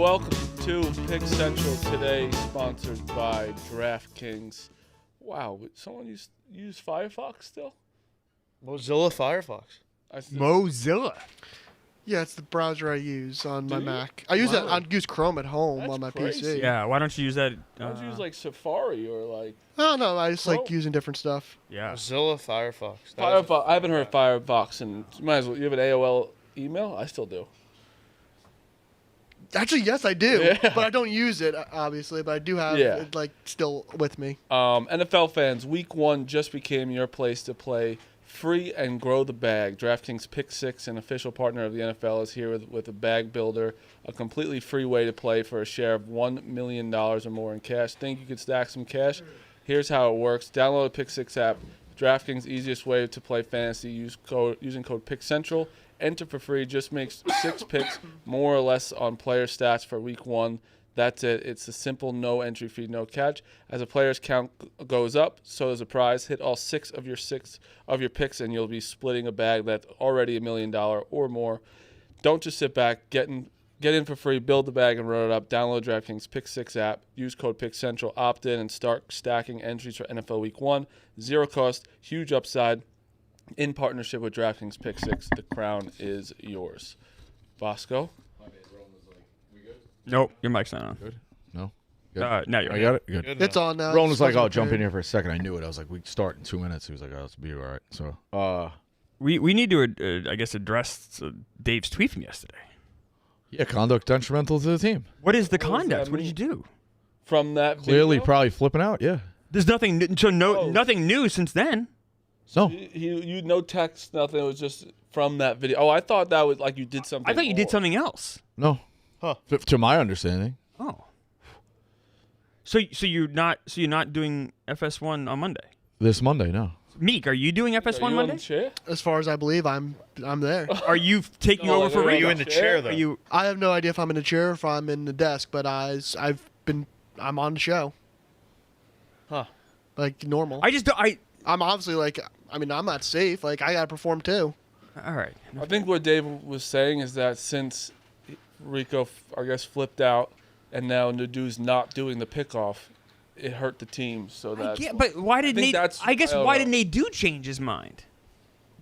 welcome to Pick Central today, sponsored by DraftKings. Wow, someone use Firefox still? Mozilla Firefox. Mozilla. Yeah, it's the browser I use on my you? Mac. I use Wow. I use Chrome at home That's on my crazy. PC. Yeah, why don't you use that? Why don't you use like Safari or like Oh no, I just like Chrome? using different stuff. Yeah. Mozilla Firefox. Firefox? I haven't heard of Firefox, and you might as well. You have an AOL email? I still do. Actually, yes, I do, Yeah. but I don't use it obviously. But I do have it like still with me. NFL fans, Week 1 just became your place to play free and grow the bag. DraftKings Pick 6, an official partner of the NFL, is here with a bag builder, a completely free way to play for a share of $1 million or more in cash. Think you could stack some cash? Here's how it works. Download the Pick 6 app. DraftKings' easiest way to play fantasy using code PickCentral. Enter for free. Just make 6 picks, more or less, on player stats for Week 1. That's it. It's a simple no entry fee, no catch. As a player's count goes up, so does a prize. Hit all 6 of your picks, and you'll be splitting a bag that's already $1 million or more. Don't just sit back. Get in for free. Build the bag and run it up. Download DraftKings Pick 6 app. Use code PickCentral. Opt in and start stacking entries for NFL Week 1. Zero cost. Huge upside. In partnership with DraftKings Pick 6, the crown is yours. Bosco? Nope, your mic's not on. Good? No? Now you're I got it? Good. It's on now. Roland was like, Supposed "Oh, to jump be in here for a second." I knew it. I was like, "We start in 2 minutes." He was like, "Oh, it's be all right." So, We need to, I guess, address Dave's tweet from yesterday. yeah, conduct detrimental to the team. What is the What does conduct? that What did you do? From that Clearly, video? probably flipping out. Yeah. There's nothing. Oh. Nothing new since then. So, You no text, nothing. It was just from that video. Oh, I thought that was like you did something. I thought you did more. something else. no. Huh. To my understanding, Oh. So you're not doing FS1 on Monday. this Monday, no. Meek, are you doing Are FS1 you on the Monday? chair? As far as I believe, I'm there. Are you taking No, over like, for are Rico? you in the chair, though? Are you? I have no idea if I'm in the chair or if I'm in the desk, but I'm on the show Huh. like normal. I just don't. I'm obviously like, I'm not safe. Like I gotta perform too. All right. I think what Dave was saying is that since Rico, I guess, flipped out, and now Nadu's not doing the pickoff, it hurt the team. So that's But why didn't think they? that's- I guess I don't why know. didn't they do change his mind?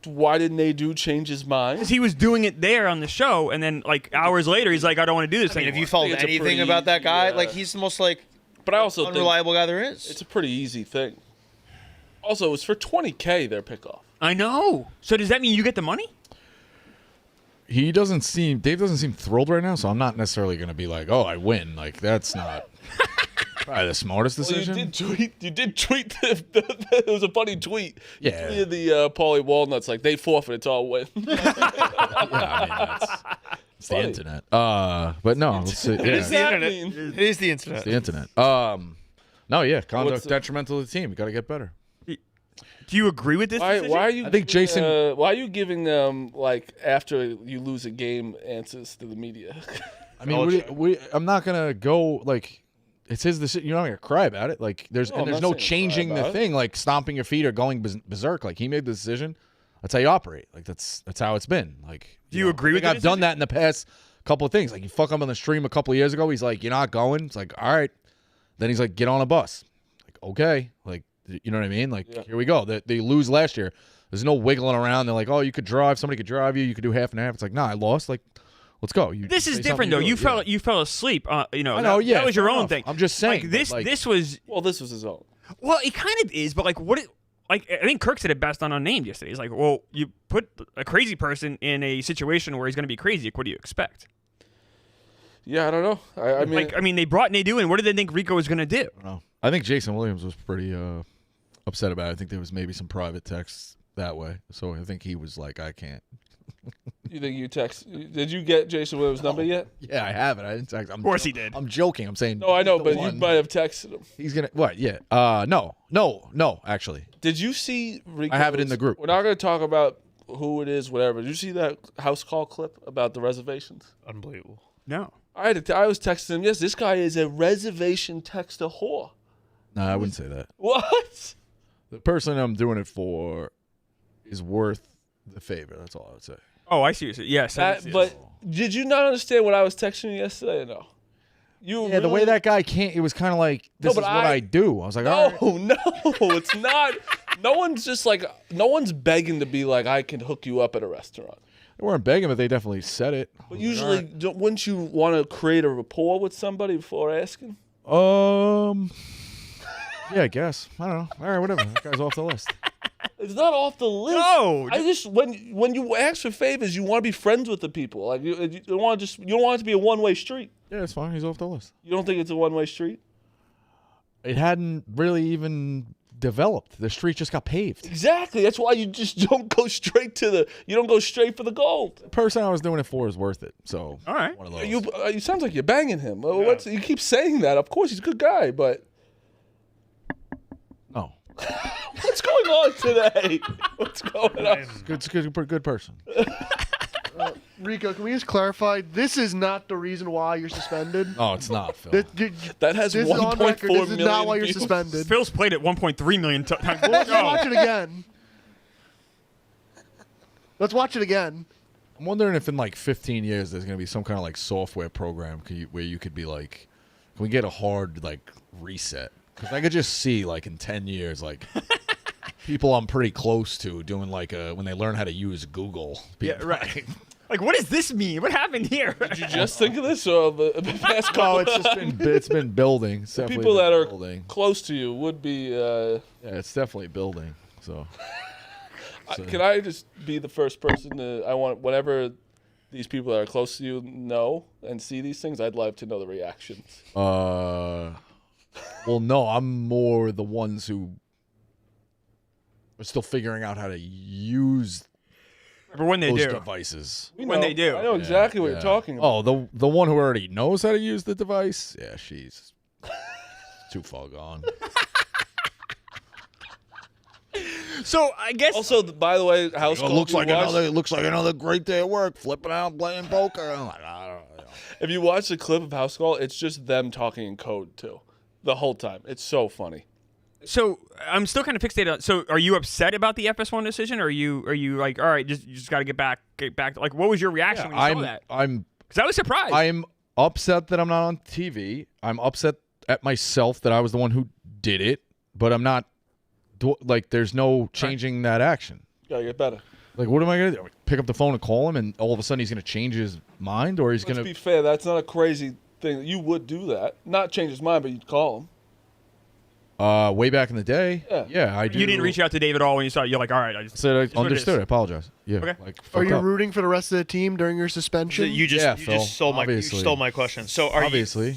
why didn't Nadu change his mind? Because he was doing it there on the show, and then like hours later, he's like, I don't want to do this I mean, if anymore. you followed it's a anything pretty about that guy, easy, like he's the most like But I also think unreliable guy there is. it's a pretty easy thing. Also, it was for $20K their pickoff. I know. So does that mean you get the money? Dave doesn't seem thrilled right now, so I'm not necessarily going to be like, "Oh, I win." Like that's not probably the smartest Well, decision. you did tweet. It was a funny tweet. You Yeah. tweeted the Paulie Walnuts like they forfeit. It's all win. Yeah, I mean, it's the Funny. internet. But no, let's see. It Yeah. is the that internet. mean? It is the internet. It's the internet. No, yeah, conduct What's the- detrimental to the team. You got to get better. Do you agree with this Why decision? are you? I think giving, Jason- why are you giving them like after you lose a game answers to the media? I mean, I'm not gonna go like it's his decision. You're not gonna cry about it. Like there's No, I'm there's not no saying cry changing the about it. thing, like stomping your feet or going berserk. Like he made the decision. That's how you operate. Like that's how it's been. Like Do you know, agree I with think the I've done that in the past couple of things. Like you fuck him on the stream a couple of years ago. He's like, "You're not going." It's like, all right. Then he's like, "Get on a bus." Like okay. Like you know what I mean? Like Yeah. here we go. They lose last year. There's no wiggling around. They're like, "Oh, you could drive. Somebody could drive you. You could do half and half." It's like, "Nah, I lost." Like. Let's go. This is different though. You fell asleep. You know, I know, yeah, that was your fair own enough. thing. I'm just saying, Like but, this, like- this was Well, this was his own. well, it kind of is, but like what? Like I think Kirk said it best on Unnamed yesterday. He's like, well, you put a crazy person in a situation where he's going to be crazy. Like, what do you expect? Yeah, I don't know. I mean, They brought Nadu in. What did they think Rico was going to do? I don't know. I think Jason Williams was pretty upset about it. I think there was maybe some private texts that way. So I think he was like, I can't. you think you text? Did you get Jason Williams' number yet? Yeah, I have it. I didn't text. Of course he did. I'm joking. I'm saying. No, I know, he's the but you one. might have texted him. He's going to. What? Yeah. No, actually. Did you see Rico? I have it in the group. We're not going to talk about who it is, whatever. Did you see that house call clip about the reservations? Unbelievable. No. I was texting him. Yes, this guy is a reservation texter whore. No, I wouldn't say that. What? The person I'm doing it for is worth the favor. That's all I would say. Oh, I see. Yes. But did you not understand what I was texting you yesterday? Or no. Yeah, the way that guy can't. It was kind of like this is what I do. I was like, all right. No, it's not. No one's just like no one's begging to be like I can hook you up at a restaurant. They weren't begging, but they definitely said it. But usually, wouldn't you want to create a rapport with somebody before asking? Yeah, I guess. I don't know. All right, whatever. That guy's off the list. It's not off the list. No. I just when you ask for favors, you want to be friends with the people. Like you don't want it to be a one-way street. Yeah, it's fine. He's off the list. You don't think it's a one-way street? It hadn't really even developed. The street just got paved. Exactly. That's why you just don't go straight to you don't go straight for the gold. The person I was doing it for is worth it. So, All right. one of those. You sounds like you're banging him. You keep saying that. Of course, he's a good guy, but No. what's going on today? What's going on? Good person. Rico, can we just clarify? This is not the reason why you're suspended. No, it's not, Phil. That has This is on 1.4 record. This is million not why you're views. suspended. Phil's played it 1.3 million times. Let's watch it again. Let's watch it again. I'm wondering if in like 15 years there's going to be some kind of like software program where you could be like, can we get a hard like reset? Because I could just see like in 10 years like people I'm pretty close to doing like when they learn how to use Google. Yeah, right. Like, what does this mean? What happened here? Did you just think of this, or the past couple? It's been building. It's definitely People that been are building. close to you would be. Yeah, it's definitely building. So, Can I just be the first person to? I want whenever these people that are close to you know and see these things, I'd love to know the reactions. well, no, I'm more the ones who are still figuring out how to use But when they those do. devices. When they do. I know exactly what you're talking about. Oh, the one who already knows how to use the device? Yeah, she's too far gone. So I guess Also, by the way, house It looks like another great day at work, flipping out, playing poker. I'm like, I don't know. If you watch the clip of House Call, it's just them talking in code too, the whole time. It's so funny. So I'm still kind of fixated on. So are you upset about the FS1 decision, or are you like, all right, you just got to get back? Like, what was your reaction when you saw that? Because I was surprised. I'm upset that I'm not on TV. I'm upset at myself that I was the one who did it, but I'm not. Like, there's no changing that action. Gotta get better. Like, what am I gonna do? Pick up the phone and call him, and all of a sudden he's gonna change his mind, or he's Let's gonna be fair. That's not a crazy thing. You would do that. Not change his mind, but you'd call him. way back in the day. Yeah, I do. You didn't reach out to Dave at all when you saw it. You're like, all right, I just Said I what it understood. is. I apologize. Yeah. Okay. Like, Are fuck you up. rooting for the rest of the team during your suspension? You just Yeah, you Phil, just stole obviously. my question. So are Obviously.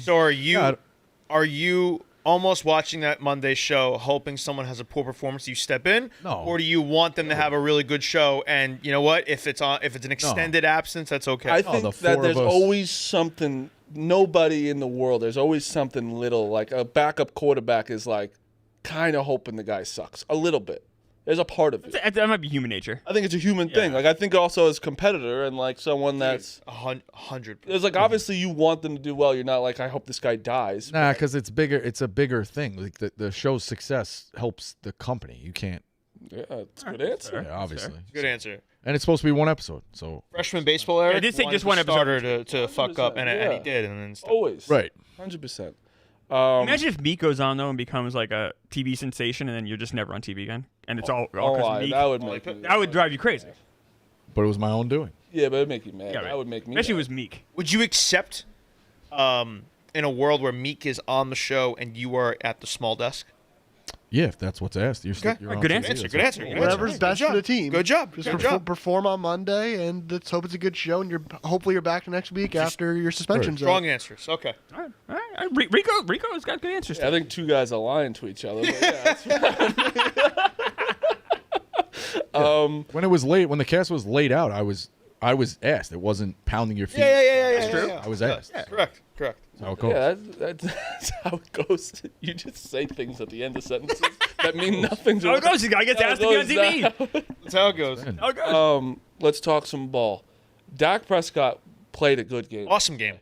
are you almost watching that Monday show hoping someone has a poor performance, you step in? No. Or do you want them to have a really good show, and you know what? If it's an extended absence, that's okay. I the think four that of there's us- always something. Nobody in the world. There's always something little. Like a backup quarterback is like kind of hoping the guy sucks a little bit. There's a part of it. that might be human nature. I think it's a human thing. Like I think also as a competitor and like someone that's 100%. there's like obviously you want them to do well. You're not like I hope this guy dies. Nah, because it's bigger. It's a bigger thing. Like the show's success helps the company. You can't. Yeah, it's a good answer. Yeah, obviously. Good answer. And it's supposed to be one episode. So Freshman baseball era. I did say just wanted one the episode. starter to fuck up, and he Yeah. did, and then stuff. Always. right. 100%. Imagine if Meek goes on though and becomes like a TV sensation, and then you're just never on TV again, and it's all Oh, because of Meek. that would make me. That would drive you crazy. But it was my own doing. Yeah, but it'd make you mad. Yeah, right. That would make me. Especially mad. with Meek. Would you accept, in a world where Meek is on the show and you are at the small desk? Yeah, if that's what's asked. You're Okay. you're on Good TV, answer, that's Good what- answer. Good Whatever's answer. best Good for the job. team. Good job. Just Good job. perform on Monday, and let's hope it's a good show. And hopefully you're back next week after your suspension's Strong up. answers. Okay. All right. Rico's got good answers. I think two guys are lying to each other. But yeah, that's fine. When it was late, when the cast was laid out, I was asked. It wasn't pounding your feet. Yeah. That's true. I was asked. Correct. That's how it goes. Yeah, that's how it goes. You just say things at the end of sentences that mean nothing to How it goes. The guy gets How it asked to be on goes TV. That's how it goes. How it goes. Let's talk some ball. Dak played a good game. Awesome game.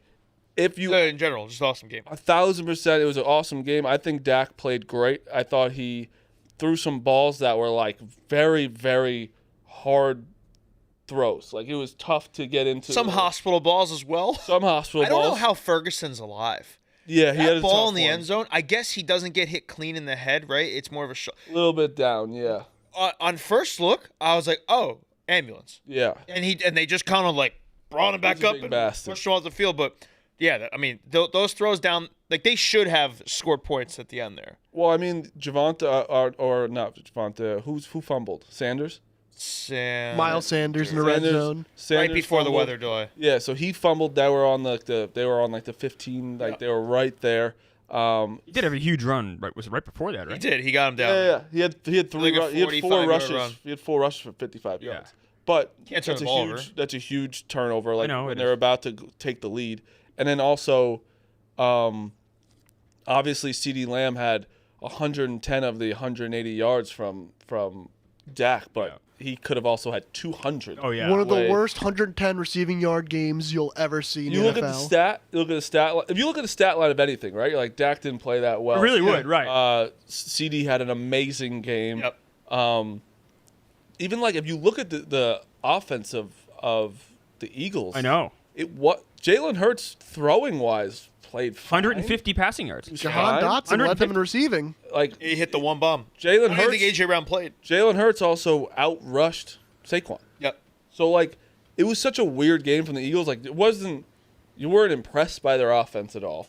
If you In general, just awesome game. 1,000%, it was an awesome game. I think Dak played great. I thought he threw some balls that were like very, very hard throws. Like it was tough to get into. Some hospital balls as well. Some hospital I don't balls. know how Ferguson's alive. Yeah, he had a ball tough in the one. end zone. I guess he doesn't get hit clean in the head, right? It's more of a shot. A little bit down, yeah. On first look, I was like, "Oh, ambulance." Yeah. And they just kind of like brought him back He's a up big and bastard. pushed him off the field. But yeah, I mean, those throws down, like they should have scored points at the end there. Well, I mean, Javonte, or not Javonte, who fumbled? Sanders? Miles Sanders in the red zone. Sanders Right before the fumbled. weather delay. Yeah, so he fumbled. They were on the 15, like they were right there. He did have a huge run. Right, was it right before that? Right. He did. He got him down. Yeah. He had three. Like a He had 4 45-yard rushes. run. He had 4 rushes for 55 Yeah. yards. But Can't turn that's the a ball huge. over. That's a huge turnover. Like know, when it they're is. about to take the lead, and then also, obviously, CeeDee Lamb had 110 of the 180 yards from Dak, but he could have also had 200. Oh yeah. One of the Way. worst 110 receiving yard games you'll ever see in You the look NFL. at the stat. You look at the stat. If you look at the stat line of anything, right? You're like Dak didn't play that well. It really would, right? CD had an amazing game. Yep. Even like if you look at the offense of the Eagles, I know. What Jalen Hurts throwing wise played fine. 150 passing yards. Jahan Dotson led them in receiving. Like He hit the one bomb. Jalen I Hurts. think AJ Brown played. Jalen Hurts also outrushed Saquon. Yep. So like it was such a weird game from the Eagles. Like it wasn't. You weren't impressed by their offense at all.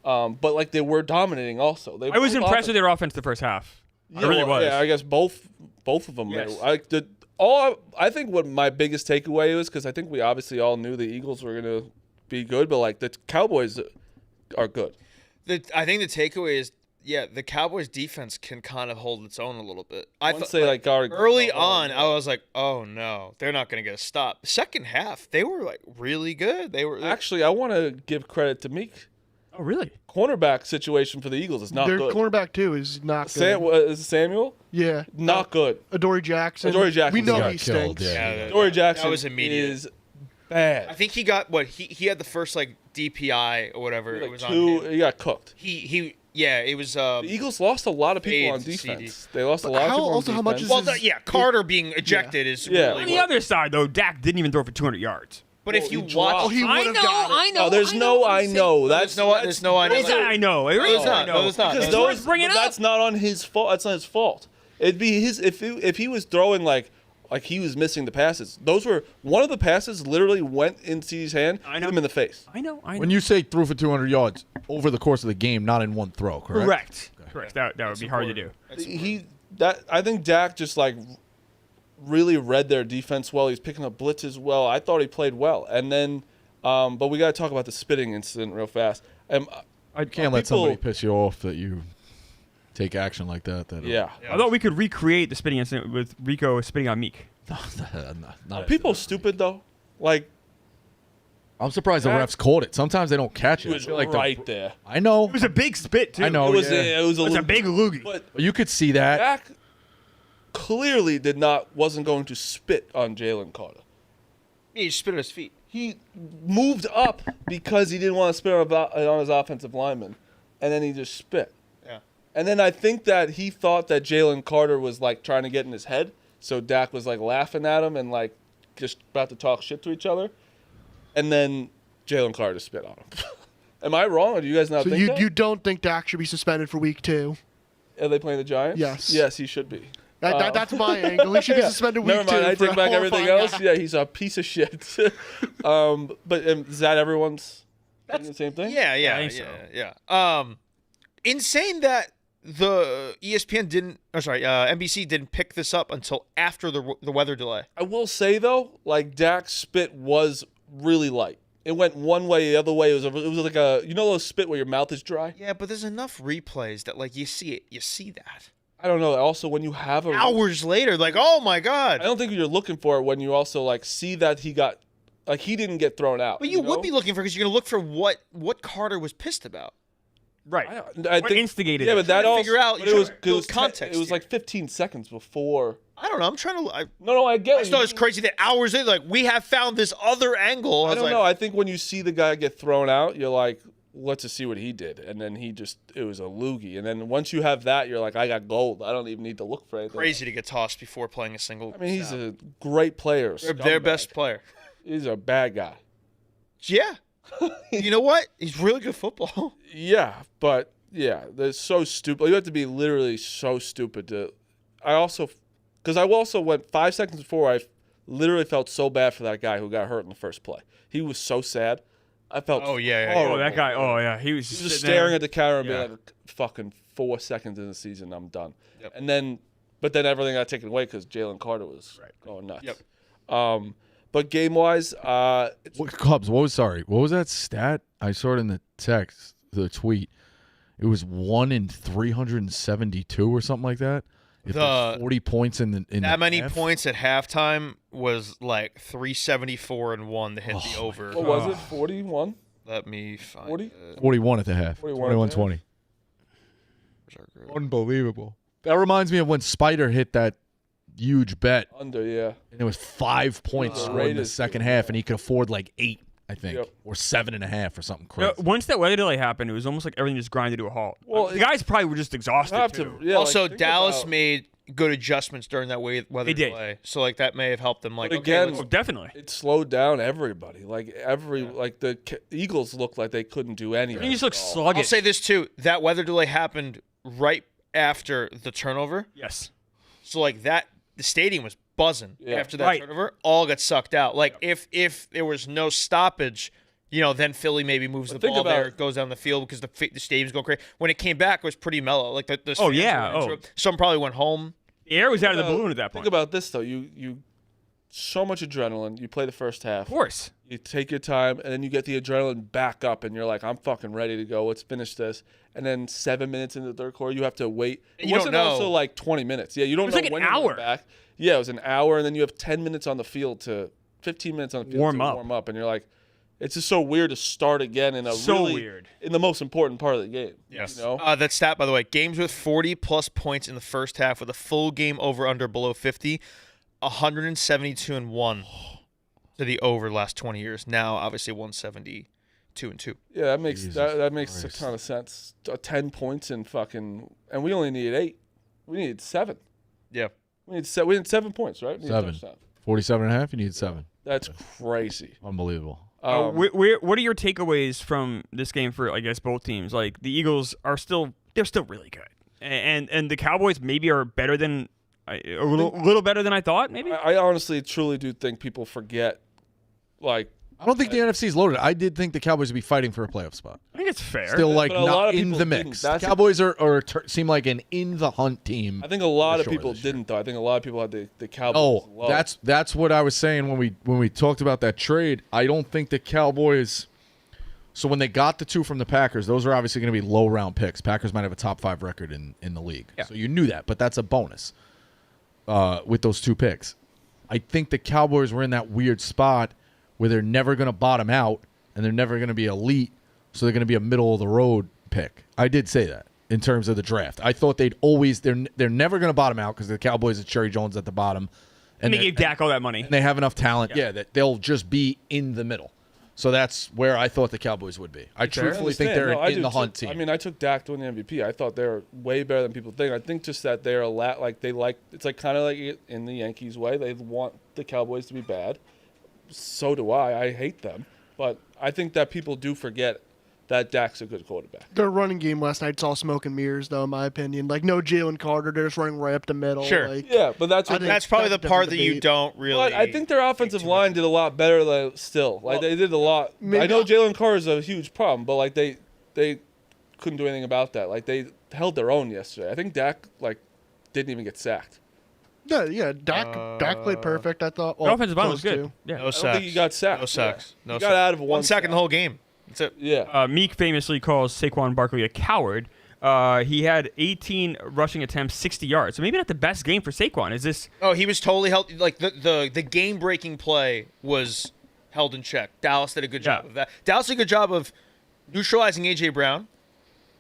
But like they were dominating also. I was impressed with their offense the first half. I really was. Yeah, I guess both of them. Yes. I think what my biggest takeaway was, because I think we obviously all knew the Eagles were going to be good, but like the Cowboys are good. I think the takeaway is, the Cowboys defense can kind of hold its own a little bit. Once they like got early on, I was like, oh no, they're not going to get a stop. Second half, they were like really good. They were Actually, I want to give credit to Meek. Oh really? Cornerback situation for the Eagles is not Their good. cornerback too is not good. Is it Samuel? Yeah, Not good. Adoree Jackson. Adoree Jackson We know got he killed, stinks. yeah. Dory Jackson that was immediate. is bad. I think he got he had the first like DPI or whatever it was on him. He got cooked. It was The Eagles lost a lot of people on Fades, defense. CD. They lost a But lot of how- people also on how much defense. is his- Carter being ejected is Yeah. really On the other side, though, Dak didn't even throw for 200 yards. But if you he watch, dropped. He would have got it. I know. Oh, there's no I know. there's no I know. There's I know. There is it's not. I know. No, it's not. Because No, Let's bring it but up. that's not on his fault. That's not his fault. It'd be his if he was throwing like he was missing the passes. Those were one of the passes literally went in CD's hand, I hit know. him in the face. I know. When you say threw for 200 yards over the course of the game, not in one throw, correct? Correct. That would be hard to do. I think Dak just like really read their defense well. He's picking up blitzes well. I thought he played well. And then but we got to talk about the spitting incident real fast. I can't let somebody piss you off that you take action like that. Yeah. I thought we could recreate the spitting incident with Rico spitting on Meek. not People stupid though. Like I'm surprised the refs caught it. Sometimes they don't catch it. he was I feel like right there. I know. It was a big spit, too. I know. It was yeah. it was It was a big loogie. But You could see that. Dak clearly wasn't going to spit on Jalen Carter. he just spit at his feet. He moved up because he didn't want to spit on his offensive lineman, and then he just spit. Yeah. And then I think that he thought that Jalen Carter was like trying to get in his head, so Dak was like laughing at him and like just about to talk shit to each other, and then Jalen Carter spit on him. Am I wrong, or do you guys not So think that? you don't think Dak should be suspended for week 2? Are they playing the Giants? Yes. Yes, he should be. That's my angle. He should be suspended week 2. Never mind, I for take back everything horrifying else. act. Yeah, he's a piece of shit. But is that everyone's thinking the same thing? Yeah, I think yeah. Insane that the NBC didn't pick this up until after the weather delay. I will say though, like Dak's spit was really light. It went one way, the other way. It was like those spit where your mouth is dry. Yeah, but there's enough replays that like you see that. I don't know. Also, when you have Hours later, like, oh my I god. don't think you're looking for it when you also like see that he didn't get thrown out. But you know? would be looking for because you're gonna look for what Carter was pissed about. Right. I What think instigated Yeah, it? but that Trying to all figure out- but you're it was trying to build it was context It was here. like 15 seconds before. I don't know. I'm trying to. No, I get I just thought it's crazy that hours later, like we have found this other angle. I don't know. I think when you see the guy get thrown out, you're like, let's just see what he did. And then it was a loogie. And then once you have that, you're like, I got gold. I don't even need to look for anything. Crazy to get tossed before playing a single. I mean, he's snap. a great player. Their scumbag. best player. He's a bad guy. Yeah, You know what? He's really good at football. Yeah, but yeah, they're so stupid. You have to be literally so stupid to. I also went 5 seconds before I literally felt so bad for that guy who got hurt in the first play. He was so sad. I felt. Oh yeah. Oh, that guy. Oh yeah, he was just staring at the camera and being like, "Fucking 4 seconds in the season, I'm done." Yep. And then, but then everything got taken away because Jalen Carter was going nuts. Yep. But game wise, Cubs. What was that stat? I saw it in the text, the tweet. It was 1 in 372 or something like that. If there's 40 points in that many half. points at halftime was like 374 and 1 to hit the over. what was it? 41? Let me find 40? it. 41 at the half. 21-20. Unbelievable. That reminds me of when Spider hit that huge bet. Under, yeah. And it was 5 points scored in the second half, and he could afford like 8, I think, or 7.5 or something crazy. Once that weather delay happened, it was almost like everything just grinded to a halt. Well, the guys probably were just exhausted too. Also, Dallas made good adjustments during that weather They did. delay, so like that may have helped them. Like But again, okay, Oh, definitely. it slowed down everybody. Like the Eagles looked like they couldn't do anything. He just looks at all. sluggish. I'll say this too: that weather delay happened right after the turnover. Yes. So like that, the stadium was buzzing after that Right. turnover. All got sucked out. Like if there was no stoppage, then Philly maybe moves the ball there, goes down the field because the stadium's going crazy. When it came back, it was pretty mellow. Like the fans were into it. Some probably went home. The air was out of the balloon at that point. Think about this though. You so much adrenaline. You play the first half. Of course. You take your time, and then you get the adrenaline back up, and you're like, I'm fucking ready to go. Let's finish this. And then 7 minutes into the third quarter, you have to wait. It wasn't also like 20 minutes. Yeah, you don't know like when an you're hour. going back. Yeah, it was an hour, and then you have 10 minutes on the field 15 minutes on the field Warm to up. warm up, and you're like, it's just so weird to start again in weird. in the most important part of the game. Yes. You know? That stat, by the way, games with 40-plus points in the first half with a full game over-under below 50, 172 and 1 to the over the last 20 years. Now, obviously, 172 and 2. Yeah, that makes that makes Christ. a ton of sense. 10 points and we only needed 8. We needed 7. Yeah. We need 7 points, right? We needed 7. 47.5. You need 7. That's crazy. Unbelievable. What are your takeaways from this game for, I guess, both teams? Like, the Eagles are still really good. And the Cowboys maybe are better than a little better than I thought, maybe? I honestly, truly do think people forget, like, I don't think the NFC's loaded. I did think the Cowboys would be fighting for a playoff spot. I think it's fair. Still, like, But a lot not of in people the didn't. mix. That's The Cowboys seem like an in the hunt team. I think a lot of sure people this year. didn't, though. I think a lot of people had the Cowboys. Oh, low. that's what I was saying when we talked about that trade. I don't think the Cowboys. So when they got the 2 from the Packers, those are obviously going to be low round picks. Packers might have a top 5 record in the league, so you knew that. But that's a bonus with those 2 picks. I think the Cowboys were in that weird spot where they're never going to bottom out and they're never going to be elite, so they're going to be a middle of the road pick. I did say that in terms of the draft. I thought they're never going to bottom out because the Cowboys and Cherry Jones at the bottom, And they gave Dak all that money. and they have enough talent. Yeah, that they'll just be in the middle. So that's where I thought the Cowboys would be. I truthfully think they're in the hunt team. I mean, I took Dak to win the MVP. I thought they were way better than people think. I think just that they're it's like kind of like in the Yankees way. They want the Cowboys to be bad. So do I. I hate them. But I think that people do forget that Dak's a good quarterback. Their running game last night's all smoke and mirrors, though, in my opinion. Like, no Jalen Carter. They're just running right up the middle. Sure. Like, Yeah, but that's Probably the that's a part different that you debate. don't really. But I think their offensive line did a lot better than still. Like they did a lot. maybe- I know Jalen Carter is a huge problem, but like they couldn't do anything about that. Like they held their own yesterday. I think Dak didn't even get sacked. Yeah. Dak played perfect, I thought. The offensive line was close good. to. Yeah. no I don't sacks. think he got sacked. No sacks. Yeah. No He got sacks. out of one sack in the whole game. That's it. Yeah. Meek famously calls Saquon Barkley a coward. He had 18 rushing attempts, 60 yards. So maybe not the best game for Saquon. Is this? Oh, he was totally healthy. Like the game-breaking play was held in check. Dallas did a good job of that. Dallas did a good job of neutralizing A.J. Brown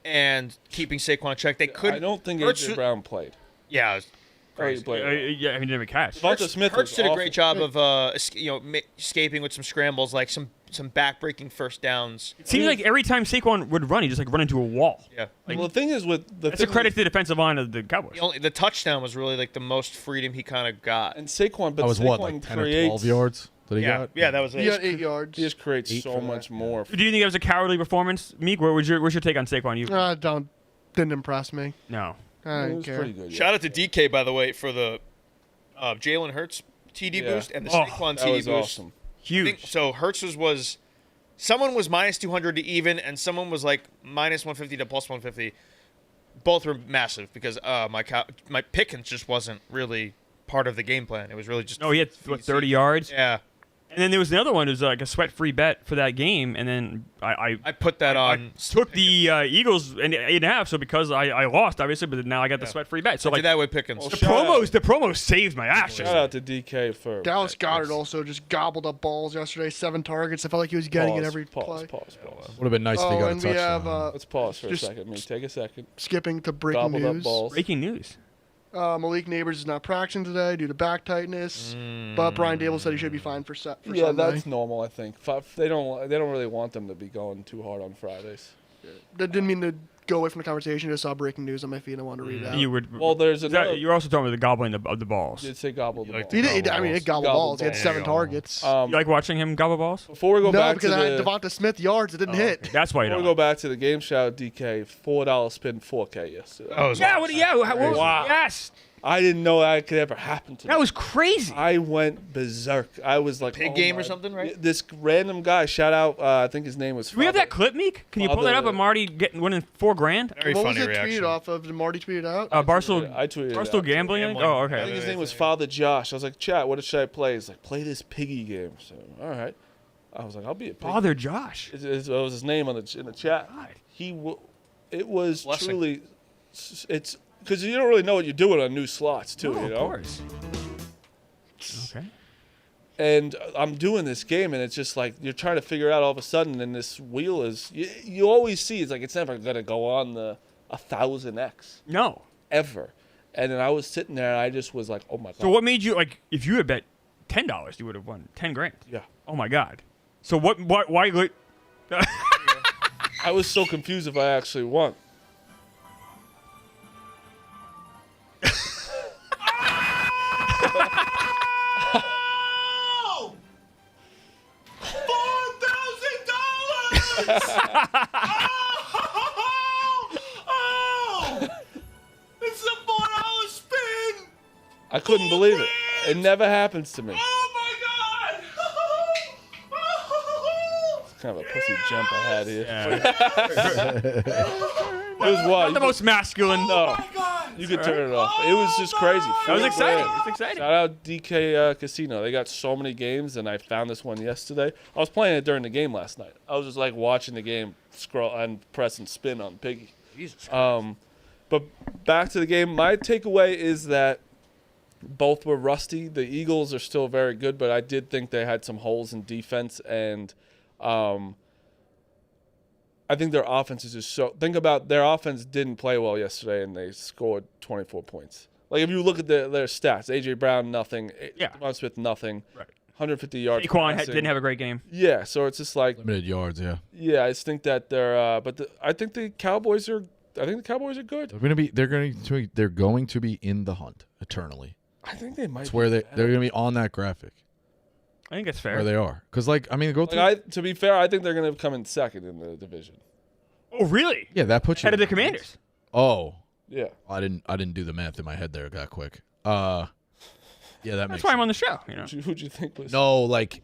and keeping Saquon in check. They could. I don't think Hurts- A.J. Brown played. Yeah. It was Crazy. crazy. Played. Yeah, I mean, he didn't have a catch. Devonta Smith Hurts was did a awful. great job of escaping with some scrambles, like some back-breaking first downs. It seems like every time Saquon would run, he just run into a wall. Yeah. Well, the thing is That's a credit to the defensive line of the Cowboys. The touchdown was really like the most freedom he kind of got. and Saquon, but That was Saquon what, like 10 or 12 creates yards? that he got? Yeah, that was He got it. 8 yards. He just creates 8 so for much that. more. Do you think it was a cowardly performance, Meek? What's your take on Saquon? You Didn't impress me. no. I It didn't was care. pretty good. Shout out to DK, by the way, for the Jalen Hurts TD Yeah. boost and the Oh, Saquon That TD was boost. awesome. Huge. So Hurts was someone was minus 200 to even, and someone was like minus 150 to plus 150. Both were massive because my Pickens just wasn't really part of the game plan. It was really just No, he had 30 yards. Yeah, And then there was another one. It was like a sweat-free bet for that game, and then I I put that on. took the Eagles and 8.5. So because I lost, obviously, but now I got the sweat-free bet. So I like did that with Pickens. Well, the shout out. promos saved my ass. Shout out to DK for Dallas Goddard also just gobbled up balls yesterday. 7 targets. I felt like he was getting it every play. Pause. Would have been nice if he got a and we touchdown. have Let's pause for a Just- second. Take a second. skipping to breaking Gobbled up news. balls. Breaking news. Malik Neighbors is not practicing today due to back tightness, but Brian Dable said he should be fine for Yeah, Sunday. that's normal. I think they don't really want them to be going too hard on Fridays. That didn't mean to go away from the conversation. Just saw breaking news on my feed. I wanted to read it out. You would. Well, there's another. You're also talking about the gobbling of the balls. Did say gobble the like ball. He did. I mean, it gobbled Gobbled balls. He had balls. 7 There you go. targets. You like watching him gobble balls? Before we go No, back because to I had the Devonta Smith yards. It didn't hit. That's why you before we don't. go back to the game, shout out DK $4 spin 4K yesterday. That was Yeah. awesome. What? Yeah. What was, Wow. Yes. I didn't know that could ever happen to me. That was crazy. I went berserk. I was like, Pig oh game or my- something, right? This random guy, shout out. I think his name was. Do we have that clip, Meek? Can you pull that up Father- of Marty winning $4,000? Very What was funny it reaction. tweeted off of? Did Marty tweet it out? Barstool. I tweeted it out, Barstool too. gambling. I think? Gambling. Oh, I okay. think his name was Father Josh. I was like, chat, what should I play? He's like, play this piggy game. So, all right. I was like, I'll be a piggy. Father Josh. It was his name in the chat. God. It was Blessing. truly. It's because you don't really know what you're doing on new slots too. Oh, you know. of course. Okay. And I'm doing this game, and it's just like you're trying to figure out all of a sudden, and this wheel is you always see it's like it's never gonna go on the 1000x No. ever. And then I was sitting there, and I just was like, oh my god. So what made you like? If you had bet $10, you would have won $10,000. Yeah. Oh my God. So what? Why? I was so confused if I actually won. It's a $4 spin. I couldn't believe it. It never happens to me. Oh my god! It's kind of a pussy jump I had here. Yeah. It was wild. Not the most masculine. No, you could turn it off. It was just crazy. That was $4,000. exciting. It's exciting. Shout out DK Casino. They got so many games, and I found this one yesterday. I was playing it during the game last night. I was just like watching the game, scroll and press and spin on Piggy. Jesus. But back to the game. My takeaway is that both were rusty. The Eagles are still very good, but I did think they had some holes in defense, and I think their offense is just so. Think about their offense didn't play well yesterday, and they scored 24 points. Like if you look at their stats, AJ Brown nothing, Yeah. Devon Smith nothing, Right. 150 yards. Saquon passing. didn't have a great game. Yeah, so it's just like Limited yards, yeah. yeah, I just think that they're. I think the Cowboys are. I think the Cowboys are good. They're going to be in the hunt eternally. I think they might. It's where they're going to be on that graphic I think that's fair. where they are. Because go through. To be fair, I think they're going to come in second in the division. Oh, really? Yeah, that puts you Head of the Commanders. Oh, Yeah. I didn't do the math in my head there that quick. Yeah, that That's makes why I'm sense. on the show. You know. Who'd you think was? No, like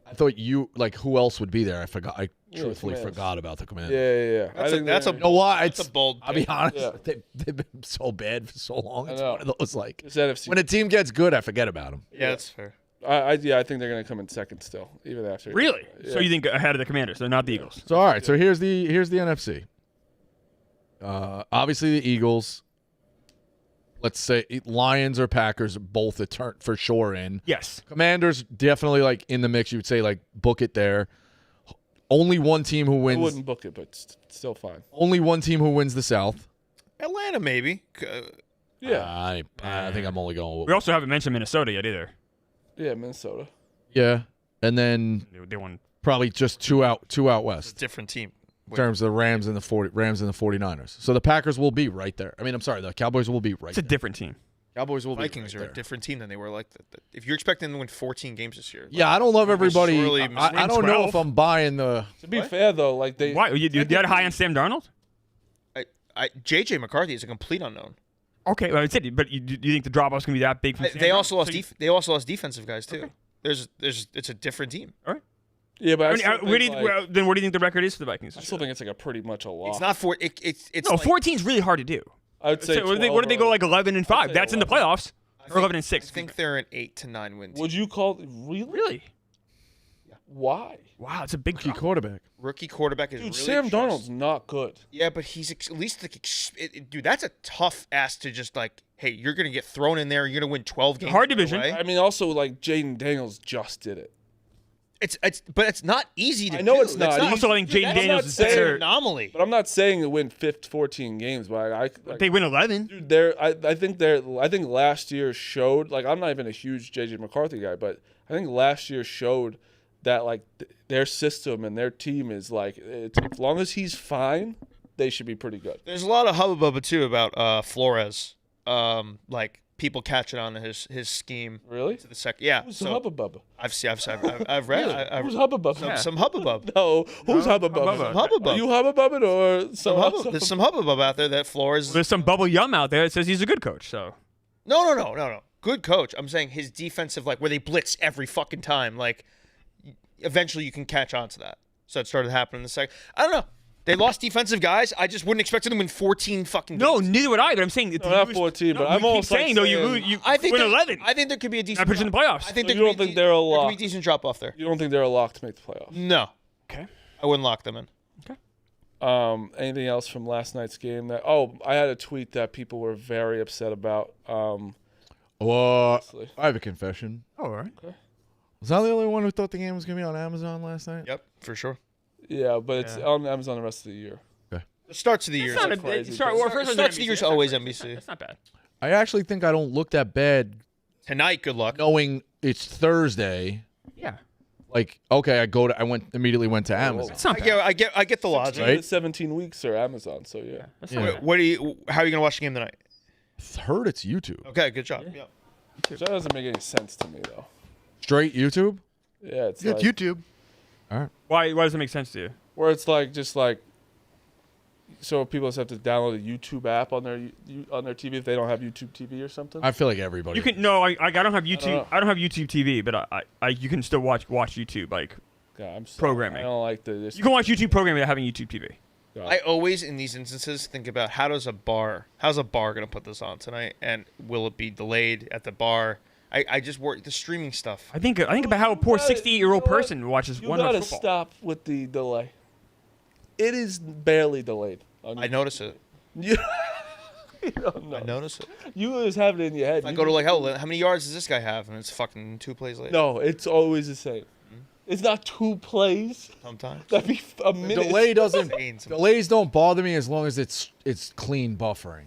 I thought who else would be there? I forgot. I Yeah, truthfully Commanders. forgot about the Commanders. Yeah. I think That's a they're- You know what? That's a bold. I'll be honest. Yeah. They've been so bad for so long. I It's know. one of those like It's NFC. when a team gets good, I forget about them. Yeah, that's fair. I think they're going to come in second still, even after. Really? Yeah. So you think ahead of the Commanders? They're not the Eagles. So all right, so here's the NFC. Obviously the Eagles. Let's say Lions or Packers both for sure in. Yes. Commanders definitely like in the mix. You would say like book it there. Only one team who I wins. wouldn't book it, but still fine. Only one team who wins the South. Atlanta maybe. Yeah. I think I'm only going. We also haven't mentioned Minnesota yet either. Yeah, Minnesota. Yeah, and then They won. probably just two out It's a west different team. in terms of the Rams and the 49ers. So the Packers will be right there. I mean, I'm sorry, the Cowboys will be right It's a there. different team. Cowboys will Vikings be are right a there. different team than they were. Like, if you're expecting them to win 14 games this year, Yeah, I don't love everybody. sorely I don't know if 12. I'm buying the. To be fair though, like they Why you got high on Sam Darnold? JJ McCarthy is a complete unknown. Okay, well, it's it. But do you think the drop off's gonna be that big? From Sam They Darnold? also lost. So They also lost defensive guys too. Okay. It's a different team. all right. yeah, but I mean, then what do you think the record is for the Vikings? I still think it's like a pretty much a loss. It's not for it's No, like, 14 is really hard to do. I would say. So what did they go like 11 and 5? say That's in the 11. playoffs. Or 11 and 6. I think they're an 8 to 9 win team. Would you call really? Really? Why? Wow, it's a big Key drop. quarterback. Rookie quarterback is Dude, really Sam Darnold's not good. Yeah, but he's at least like dude. That's a tough ass to just like. Hey, you're gonna get thrown in there. You're gonna win 12 games. Hard right division. away. I mean, also like Jaden Daniels just did it. But it's not easy to. I know do. it's not. That's Also, I think dude, Jaden that's Daniels not is saying better. an anomaly. But I'm not saying to win 14 games, but I They win 11. dude, I think last year showed, like, I'm not even a huge JJ McCarthy guy, but I think last year showed that like their system and their team is like, as long as he's fine, they should be pretty good. There's a lot of hubbub too about Flores. Like people catching on to his scheme. Really? To the second, yeah. Who's So Hubba Bubba? I've read Who's Hubba Bubba? some hubbub. No, who's Hubba Hubba Bubba? Bubba. Are you Hubba Bubba or some There's some hubbub out there that Flores. There's some bubble yum out there that says he's a good coach. So No. Good coach. I'm saying his defensive, like where they blitz every fucking time. Like, eventually you can catch on to that. So it started happening in the second. I don't know. They lost defensive guys. I just wouldn't expect them to win 14 fucking games. no, neither would I. But I'm saying it's not 14, but I'm keep almost like saying though you saying- lose. You I think win there- 11. I think there could be a decent. I put you in the playoffs. I think So there you could don't be think they're a there could lock? be a decent drop off there. You don't think they're a lock to make the playoffs? No, Okay. I wouldn't lock them in. Anything else from last night's game? I had a tweet that people were very upset about. Well, I have a confession. Oh, all right. Was I the only one who thought the game was gonna be on Amazon last night? Yep, for sure. Yeah, but it's on Amazon the rest of the year. The starts of the year. It's not a crazy. start. Well, first Starts of the year's always NBC. That's not bad. I actually think I don't look that bad Tonight, good luck. knowing it's Thursday. Yeah, Like, okay, I immediately went to Amazon. it's not bad. I get the logic. 16 to 17 weeks are Amazon, so yeah. That's Yeah. not bad. What do you? How are you gonna watch the game tonight? Heard it's YouTube. Okay, good job. Yeah. Which that doesn't make any sense to me though. Straight YouTube? Yeah, it's Yeah, like, it's YouTube. All right. Why does it make sense to you? where it's like just like, so people just have to download a YouTube app on their TV if they don't have YouTube TV or something. I feel like everybody. You can no, I don't have YouTube. know. I don't have YouTube TV, but I you can still watch YouTube. Like God, I'm sorry. Programming. I don't like this. you can watch YouTube programming without having YouTube TV. God. I always, in these instances, think about how's a bar going to put this on tonight, and will it be delayed at the bar? I just worry the streaming stuff. I think about how a poor gotta- 68-year-old you know what? person watches You one gotta football. stop with the delay. It is barely delayed. I notice it. You, you don't know. I notice it. You just have it in your head. I You go to just- like, how many yards does this guy have? And it's fucking 2 plays later. No, it's always the same. It's not 2 plays. Sometimes. That'd be a minute. Delay doesn't. Insane sometimes. Delays don't bother me as long as it's clean buffering,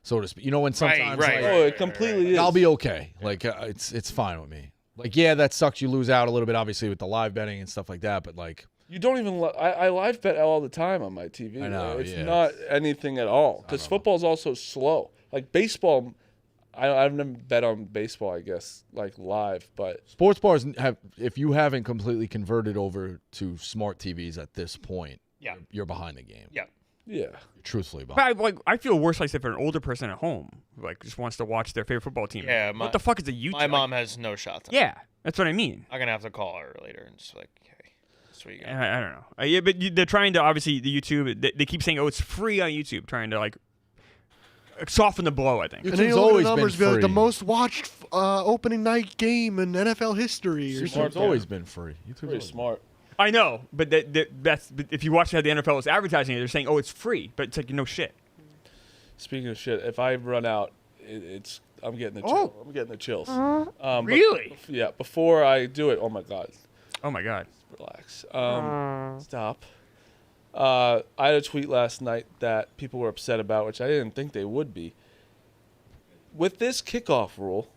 so to speak. You know, when sometimes right. like, Oh, it completely is. I'll be okay. Like it's fine with me. Like yeah, that sucks. You lose out a little bit, obviously, with the live betting and stuff like that. But like, You don't even. I live bet all the time on my TV. I know, It's yeah. not anything at all because football's also slow. Like baseball, I've never bet on baseball. I guess like live, but sports bars have. If you haven't completely converted over to smart TVs at this point, Yeah. you're behind the game. Yeah. yeah. You're truthfully behind. But I feel worse like if an older person at home who like just wants to watch their favorite football team. Yeah, what the fuck is a YouTube? My mom has no shot. Yeah, that's what I mean. I'm gonna have to call her later and just like, hey, that's what you got. I don't know. Yeah, but they're trying to obviously the YouTube. They keep saying, "Oh, it's free on YouTube," trying to like soften the blow. I think. YouTube's And then you look at always the been numbers, be like the free. most watched opening night game in NFL history or YouTube's something. always been free. YouTube's Pretty always smart. I know, but that's but if you watch how the NFL is advertising it, they're saying, "Oh, it's free," but it's like no shit. Speaking of shit, if I run out, I'm getting the chill. I'm getting the chills. But Really? yeah. Before I do it, oh my god, Oh my god. relax. Stop. I had a tweet last night that people were upset about, which I didn't think they would be. With this kickoff rule,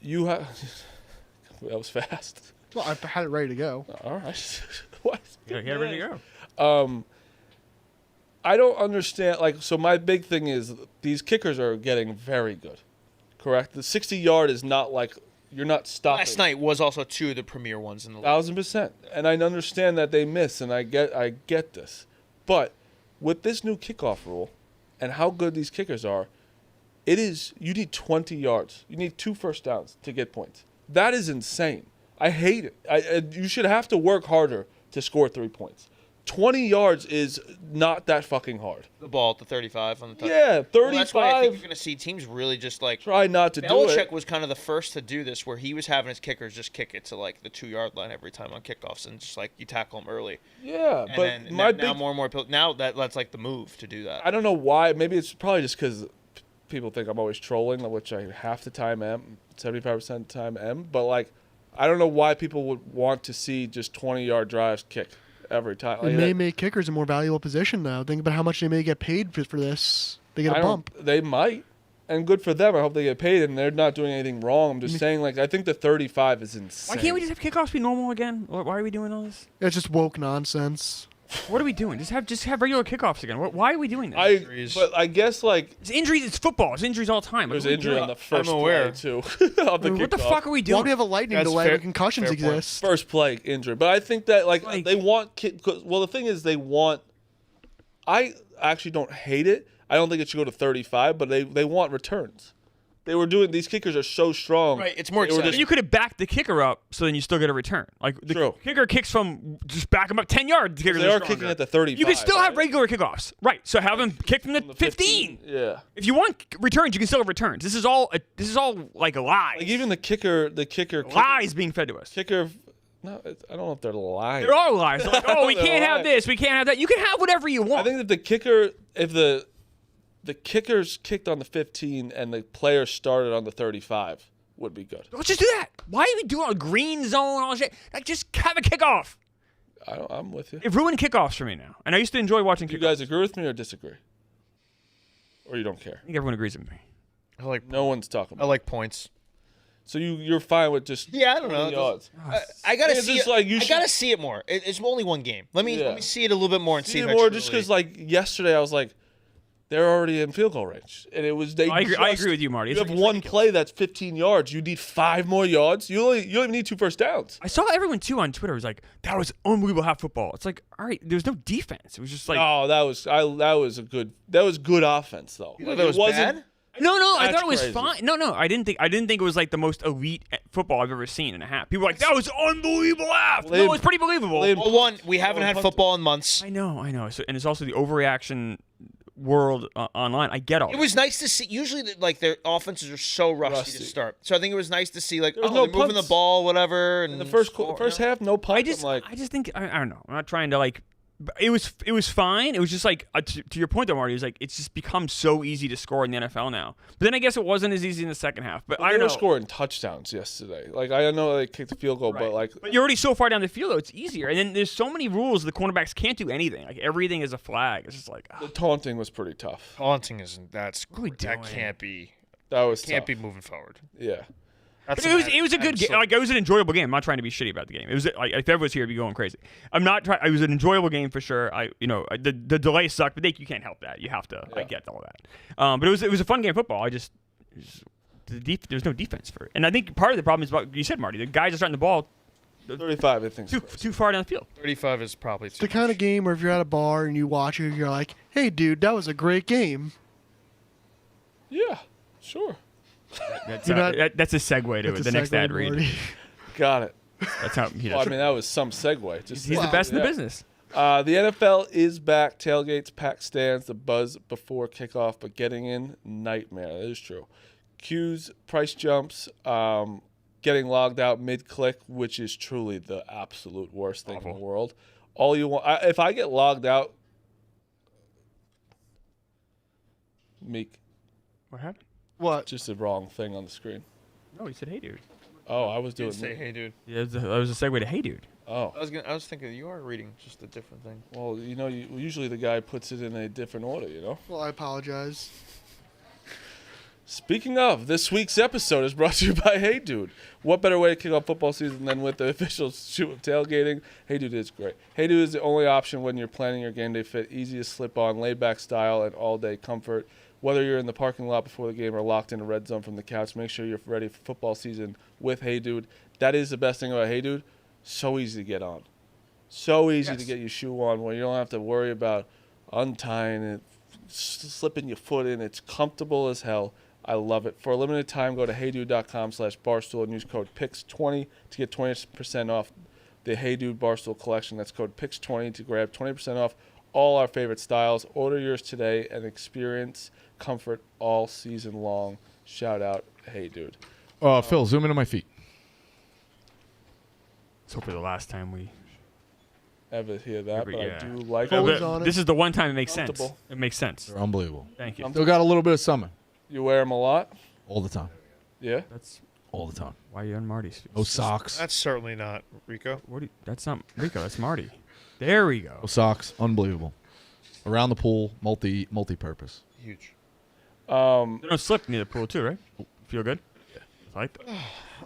you have. That was fast. Well, I had it ready to go. All right. What? Get ready to go. I don't understand. Like, so my big thing is these kickers are getting very good. correct? The 60-yard is not like you're not stopping. Last night was also 2 of the premier ones in the league. 1,000%. And I understand that they miss, and I get this. But with this new kickoff rule and how good these kickers are, you need 20 yards. You need 2 first downs to get points. That is insane. I hate it. You should have to work harder to score 3 points. 20 yards is not that fucking hard. The ball at the 35 on the touchdown. Yeah, 35. Well, that's why I think you're going to see teams really just like try not to do Belichick it. was kind of the first to do this, where he was having his kickers just kick it to like the 2-yard line every time on kickoffs, and just like you tackle them early. Yeah, And but then now more and more people, now that's like the move to do that. I don't know why. Maybe it's probably just because people think I'm always trolling, which I half the time am, 75% of the time am. But like, I don't know why people would want to see just 20-yard drives kicked every time. It may make kickers a more valuable position now. Think about how much they may get paid for this. They get a bump. They might, and good for them. I hope they get paid, and they're not doing anything wrong. I'm just saying, like, I think the 35 is insane. Why can't we just have kickoffs be normal again? Why are we doing all this? It's just woke nonsense. What are we doing? Just have regular kickoffs again. Why are we doing this? But I guess like It's injuries. It's football. It's injuries all the time. there's injury on the first I'm aware. play too. Of the What the kickoff. fuck are we Why doing? do we have a lightning That's delay fair- when concussions fair point. exist? First play injury, but I think that like Like- they want well, the thing is they want. I actually don't hate it. I don't think it should go to 35, but they want returns. They were doing these kickers are so strong. Right, it's more They were exciting. just- You could have backed the kicker up, so then you still get a return. Like the True. kicker kicks from just back him up 10 yards. The kickers They are stronger. kicking at the 35. You can still have right? regular kickoffs, right? So have them kick from the From the 15. Yeah. If you want returns, you can still have returns. This is all like a lie. Like even the kicker Lies being fed to us. Kicker. No, I don't know if they're lying. They're all lies. They're like, oh, we They're can't have lying. this. We can't have that. You can have whatever you I want. think that the kicker, if the kickers kicked on the 15 and the players started on the 35, would be good. Let's just do that. Why are we doing a green zone and all that shit? Like, just have a kickoff. I'm with you. It ruined kickoffs for me now. And I used to enjoy watching Do you kickoffs. guys agree with me or disagree? Or you don't care? I think everyone agrees with me. I like No one's talking I about it. like points. So you're fine with just Yeah, I don't know. 20 yards. I gotta It's see just it. like you I should- gotta see it more. It's only one game. Let me Yeah. see it a little bit more and see See if more I just truly- because like yesterday I was like, they're already in field goal range, and it was they. I agree with you, Marty. You It's have like- one play that's 15 yards. You need 5 more yards. You only need 2 first downs. I saw everyone too on Twitter was like, "That was unbelievable half football." It's like, all right, there was no defense. It was just like, Oh, that was good offense though. You thought Like, that it was wasn't- bad? no, I That's thought it was crazy. fine. No, I didn't think it was like the most elite football I've ever seen in a half. People were like, "That was unbelievable half." Well, they- No, it's pretty believable. they- Well, one, we haven't had football in months. I know. So, and it's also the overreaction world online. I get all. It that. was nice to see. Usually, like their offenses are so rusty to start. So I think it was nice to see, like, was oh, no they're moving the punts. ball, whatever. And In the first score, first you know? half, no punt. I just think I don't know. I'm not trying to like. It was fine. It was just like to your point though, Marty. It was like it's just become so easy to score in the NFL now. But then I guess it wasn't as easy in the second half. But I They don't were know. scoring touchdowns yesterday. Like I know they kicked the field goal, but like But you're already so far down the field though. It's easier. And then there's so many rules. The cornerbacks can't do anything. Like everything is a flag. It's just like the taunting was pretty tough. Taunting isn't. That we doing? can't be. That was Can't tough. be moving forward. Yeah. That's it was a good game. Like it was an enjoyable game. I'm not trying to be shitty about the game. It was like if everyone was here, it'd be going crazy. I'm not trying. It was an enjoyable game for sure. The delay sucked, but you can't help that. You have to. I get all that. But it was a fun game of football. There's no defense for it, and I think part of the problem is about you said, Marty. The guys are starting the ball 35, I think. too far down the field. 35 is probably. It's the kind of game where if you're at a bar and you watch it, you're like, "Hey, dude, that was a great game." Yeah. Sure. That's, You're not- that's a segue to That's the a next segue, ad read. Marty. Got it. That's how he Well, I does. mean, that was some segue. Just He's the best in the yeah. business. The NFL is back. Tailgates, packed stands, the buzz before kickoff, but getting in, nightmare. That is true. Queues, price jumps, getting logged out mid-click, which is truly the absolute worst thing in the world. All you want, if I get logged out, Meek, What happened? What? just the wrong thing on the screen. No, he said, "Hey, dude." Oh, I was doing Say, Meek. hey, dude. Yeah, that was a segue to "Hey, dude." Oh, I was thinking you are reading just a different thing. well, usually the guy puts it in a different order, you know? Well, I apologize. Speaking of, this week's episode is brought to you by Hey Dude. What better way to kick off football season than with the official shoot of tailgating? Hey Dude is great. Hey Dude is the only option when you're planning your game day fit. Easy to slip on, laid back style, and all day comfort. Whether you're in the parking lot before the game or locked in a red zone from the couch, make sure you're ready for football season with Hey Dude. That is the best thing about Hey Dude. So easy to get on. So easy to get your shoe on where you don't have to worry about untying it, slipping your foot in. It's comfortable as hell. I love it. For a limited time, go to heydude.com/barstool and use code PIX20 to get 20% off the Hey Dude Barstool collection. That's code PIX20 to grab 20% off all our favorite styles. Order yours today and experience comfort all season long. Shout out, Hey Dude. Phil, zoom into my feet. Let's hope for the last time we. Ever hear that? But Yeah. I do like Full it. on it. This is the one time it makes sense. Comfortable. It makes sense. They're unbelievable. Thank you. Still got a little bit of summer. You wear them a lot? All the time. Yeah. That's All the time. why you're on Marty's. No socks. That's certainly not Rico. What? That's not Rico. That's Marty. There we go. No socks. Unbelievable. Around the pool, multi-purpose. Huge. They don't slip near the pool too, right? Feel good. Yeah. I like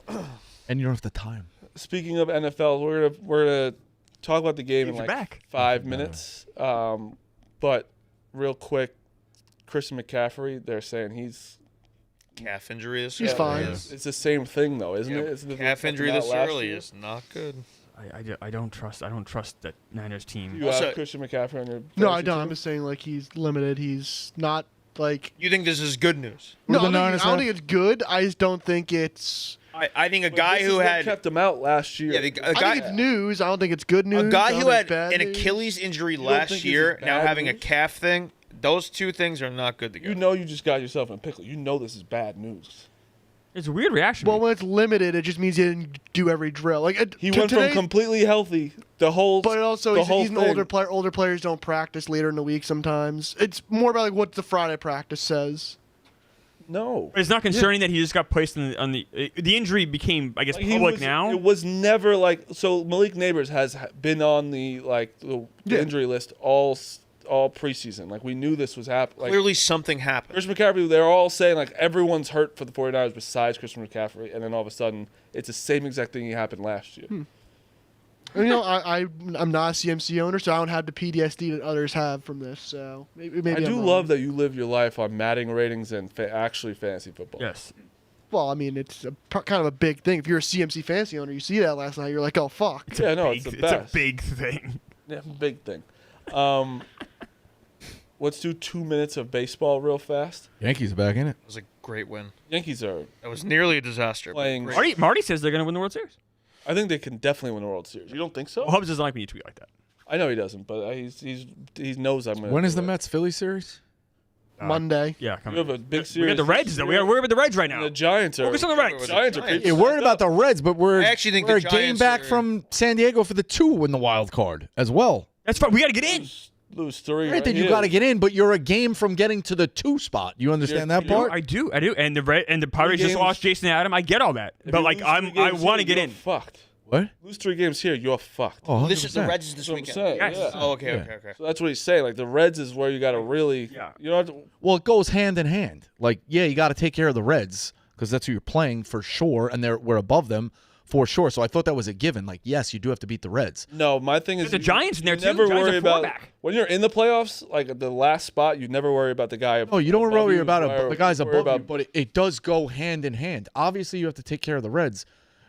that. And you don't have the time. Speaking of NFL, we're gonna talk about the game in You're like back. 5 minutes. But real quick, Christian McCaffrey, they're saying he's Calf injury this He's early fine. is- it's the same thing though, isn't Yep. it? Isn't it Calf injury out this last early year? is not good. I don't trust that Niners team. You Also- have Christian McCaffrey on your No, I fantasy don't. team? I'm just saying like he's limited. He's not like. You think this is good news? Who No, do I the don't, Niners think, I don't have? think it's good. I just don't think it's. I think a But guy this is who what had kept him out last year. a I guy think it's news. I don't think it's good news. a I guy don't who think had it's bad an news. Achilles injury You don't think last this year is now bad having a news? calf thing. Those two things are not good together. You know you just got yourself in a pickle. You know this is bad news. It's a weird reaction. Well, when it's limited, it just means he didn't do every drill. Like He went from completely healthy the whole. But also, the he's, whole he's an thing. older player. Older players don't practice later in the week. Sometimes it's more about like what the Friday practice says. No, it's not concerning that he just got placed on the injury became, I guess, Like, he public was- now. It was never like so. Malik Neighbors has been on the injury list all preseason. Like we knew this was happening. Like, Clearly, something happened. Christian McCaffrey, they're all saying like everyone's hurt for the 49ers besides Christian McCaffrey, and then all of a sudden it's the same exact thing that happened last year. And, I'm not a CMC owner, so I don't have the PTSD that others have from this. So maybe I I'm do wrong. love that you live your life on matting ratings and actually fantasy football. Yes. Well, I mean, it's kind of a big thing. If you're a CMC fantasy owner, you see that last night, you're like, oh fuck. Yeah, no, it's the best. It's a big thing. Yeah, big thing. Let's do 2 minutes of baseball real fast. Yankees are back in it. It was a great win. Yankees are. That was nearly a disaster. but Playing- great. Marty says they're going to win the World Series. I think they can definitely win the World Series. You don't think so? Well, Hubs doesn't like when you tweet like that. I know he doesn't, but he knows I'm gonna. When do is the it. Mets Philly series? Monday. Yeah, You coming. have a big We series. got the Reds, though. We got to worry about the Reds right now. The Giants are. Focus on the Reds. Giants are. Giants. creeping You're worried us about up. the Reds, but we're I actually think we're the a game Giants back are- from San Diego for the 2 in the wild card as well. That's fine. We got to get in. Lose 3. Granted, you got to get in, but you're a game from getting to the 2 spot. You understand that You're- part? I do. And the Pirates just games- lost Jason Adam. I get all that. If But you like lose I 3 games want to here, get you're in. Fucked. What? Lose 3 games here, you're fucked. Oh, This is the 100%. Reds is this That's what I'm weekend. saying. Yes. Yeah. Oh, okay, Yeah. okay. So that's what he's saying. Like the Reds is where you got to really. Yeah. You don't have to. Well, it goes hand in hand. Like, yeah, you got to take care of the Reds because that's who you're playing for sure, and we're above them for sure. So I thought that was a given. Like, yes, you do have to beat the Reds. No, my thing is There's the Giants in there, you too. Never Giants worry are about four-back. when you're in the playoffs. Like at the last spot, you never worry about the guy. Oh, you don't above worry you, about worry- the guys worry above you, about- but it does go hand in hand. Obviously, you have to take care of the Reds,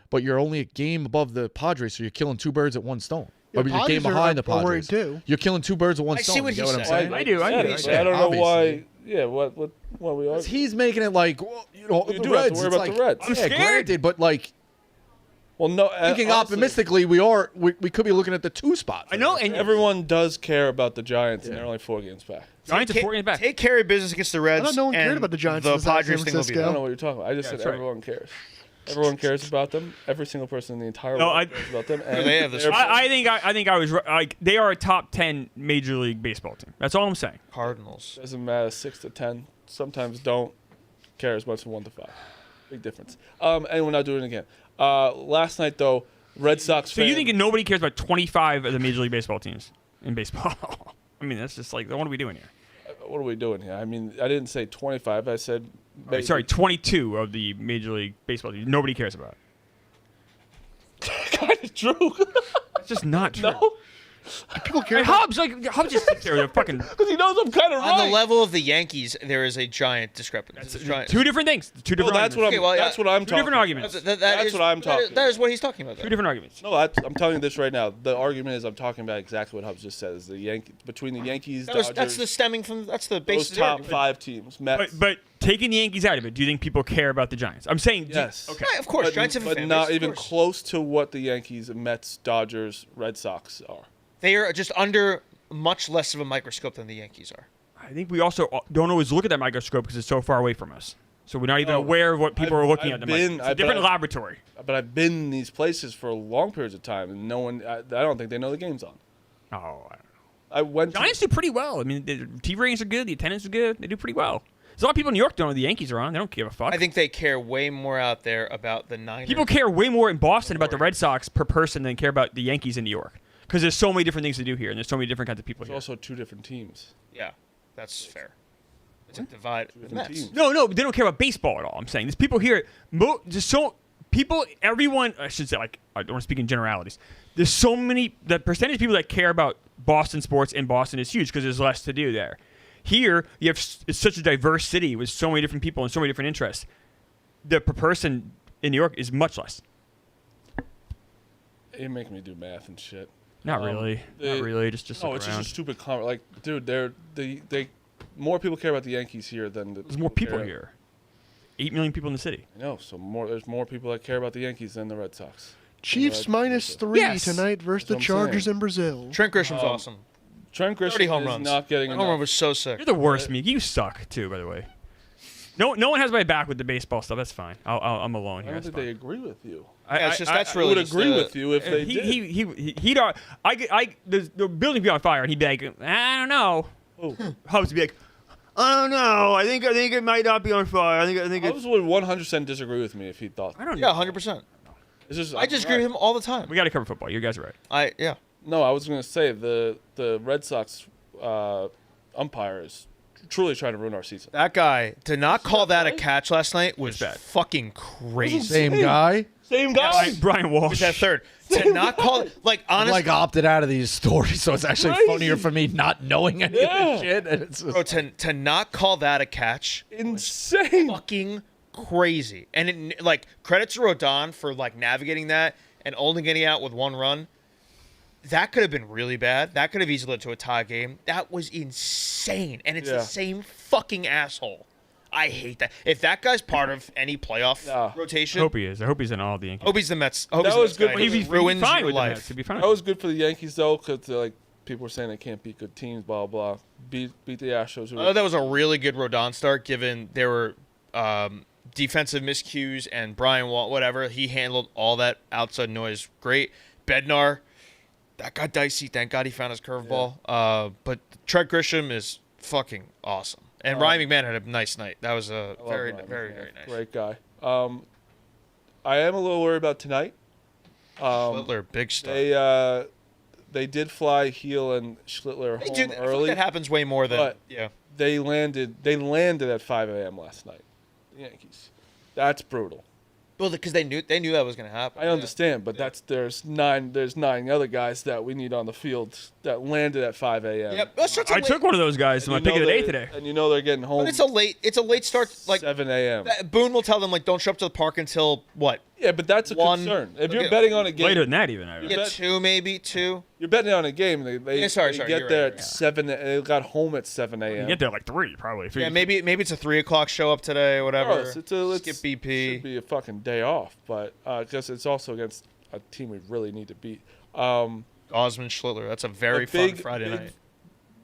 but you're only a game above the Padres, so you're killing 2 birds at one stone. Yeah, Or you're a Padres game are behind the worried, Padres. too. You're killing 2 birds with one I stone. see what you get he what I'm said. saying? I do. But Yeah, I don't know obviously. why. Yeah. What we are. He's making it like, well, You the do have to Reds. worry it's about like, the Reds. I'm yeah, scared. granted, but like Well, no. thinking honestly, optimistically, we could be looking at the 2 spot. I know. And everyone does care about the Giants, and they're only 4 games back. Giants are 4 games back. Take care of business against the Reds. I thought no one cared and about the Giants The in San Padres thing will be Francisco. I don't there. know what you're talking about. I just said that's right. everyone cares. Everyone cares about them. Every single person in the entire No, world I- cares about them. And They have this- they're- I think I was right. Like they are a top 10 Major League Baseball team. That's all I'm saying. Cardinals. doesn't matter 6 to 10. Sometimes don't care as much as 1 to 5. Big difference. And we're not doing it again. Last night though, Red Sox. So you think nobody cares about 25 of the Major League Baseball teams in baseball? I mean, that's just like, what are we doing here? what are we doing here? I mean, I didn't say 25. I said Right, sorry, 22 of the Major League Baseball teams. Nobody cares about. kind of true. It's just not true. No, People care. Hey, Hobbs just sits there with a fucking because he knows I'm kind of right. On the level of the Yankees, there is a giant discrepancy. two different things. Two different. That's what I'm. arguments. Okay, well, yeah. That's what I'm Two talking. different arguments. That's what I'm talking That is what he's talking about. Two There. different arguments. No, I'm telling you this right now. The argument is I'm talking about exactly what Hubs just said. Is between the Yankees, Dodgers, That's the stemming from. That's the those basis. of the top argument. 5 teams. Mets. But taking the Yankees out of it, do you think people care about the Giants? I'm saying Yes. Okay. Right, of course, but, Giants have a but fan not base, of even course. close to what the Yankees, Mets, Dodgers, Red Sox are. They are just under much less of a microscope than the Yankees are. I think we also don't always look at that microscope because it's so far away from us. So we're not even aware of what people are looking at. It's a different laboratory. But I've been in these places for long periods of time, and no one. I don't think they know the game's on. Oh, I don't know. I went. Giants do pretty well. I mean, the TV ratings are good. The attendance is good. They do pretty well. There's a lot of people in New York don't know the Yankees are on. They don't give a fuck. I think they care way more out there about the Niners. People care way more in Boston about the Red Sox per person than care about the Yankees in New York. Because there's so many different things to do here, and there's so many different kinds of people There's here. also 2 different teams. Yeah, that's fair. It's a divide. Different Mets. teams. No, they don't care about baseball at all. I'm saying there's people here. Everyone. I should say, like, I don't want to speak in generalities. There's so many. The percentage of people that care about Boston sports in Boston is huge because there's less to do there. Here, it's such a diverse city with so many different people and so many different interests. The per person in New York is much less. You're making me do math and shit. Not really. Not really. Just No, look it's around. just a stupid comment. Like, dude, they more people care about the Yankees here than There's more people care. here. 8 million people in the city. I know. So there's more people that care about the Yankees than the Red Sox. Chiefs Right. -3 Yes. tonight versus the That's what I'm Chargers saying. in Brazil. Trent Grisham's awesome. Trent 30 Grisham home is runs. not getting That home run enough. was so sick. You're the worst, Meek. You suck too, by the way. No one has my back with the baseball stuff. That's fine. I'm alone I here. don't That's think they fine. agree with you. Yeah, it's just that's I really would just agree the- with you if they did. He'd the building would be on fire, and he'd be like, I don't know. Oh. Hubs would be like, I don't know. I think it might not be on fire. I think Hubs would 100% disagree with me if he thought. I don't know. Yeah, 100%. It's just, I disagree with him all the time. We got to cover football. You guys are right. No, I was going to say the Red Sox umpire is truly trying to ruin our season. That guy to not call that a catch last night was bad. fucking crazy. Same guy. Same guy. Brian Walsh. Who's that third? To not call it like I'm honestly, like opted out of these stories, so it's actually Crazy. funnier for me not knowing any of this shit. And it's just bro, to not call that a catch, Insane. fucking crazy. And it, like credit to Rodon for like navigating that and only getting out with 1 run. That could have been really bad. That could have easily led to a tie game. That was insane. And it's the same fucking asshole. I hate that. If that guy's part of any playoff I rotation, hope he is. I hope he's in all the Yankees. hope he's the Mets. Hope That he's the was Mets good guy. for He the- He'd be ruins fine your with the life. Mets. He'd be fine. That was good for the Yankees though, because like people were saying they can't beat good teams, blah blah. Beat the Astros. Who I thought that was a really good Rodon start, given there were defensive miscues and Brian Wall, whatever. He handled all that outside noise great. Bednar, that got dicey. Thank God he found his curveball. But Trent Grisham is fucking awesome. And Ryan McMahon had a nice night. That was a I love very, Ryan very, McMahon. very nice. Great guy. I am a little worried about tonight. Schlittler, big stuff. They did fly Heel and Schlittler They home do, I feel like early. that happens way more than but- yeah. They landed at 5 a.m. last night. The Yankees. That's brutal. Well, because they knew that was going to happen. I understand, but there's nine other guys that we need on the field that landed at 5 a.m. Yep. That's such a I late, took one of those guys to my You pick know of the day they're- today. And you know they're getting home. but it's a late start. Like 7 a.m. Boone will tell them like don't show up to the park until what? Yeah, but that's a One- concern. If you're okay. betting on a game, Later than that, even. You get two. you're betting on a game. They Yeah, sorry, get you're there right, at yeah. 7. They got home at 7 You a.m. get there like 3, probably. Yeah, maybe it's a 3 o'clock show up today, whatever. Gross. Skip BP. Should be a fucking day off, but because it's also against a team we really need to beat. Osmond Schlittler. That's a very But fun Friday night.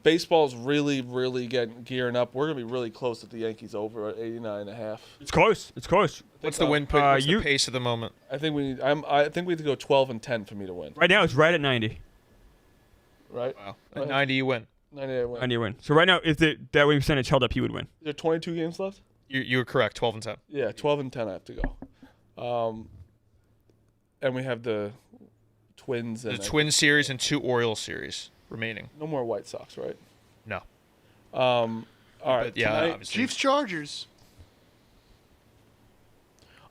Baseball's really, really gearing up. We're gonna be really close at the Yankees over at 89.5. It's close. It's close. What's the win pick? What's the you- pace of the moment? I think we need. I think we have to go 12-10 for me to win. Right now, it's right at 90. Right? Wow. Right. At 90, you win. 98 win. 90 win. So right now, if that win percentage held up, he would win. Is there 22 games left? You were correct. 12-10. Yeah, 12-10. I have to go. And we have the Twins and The Twin series and 2 Orioles series remaining. no more White Sox, right? No. All right, But yeah, tonight, obviously. Chiefs Chargers.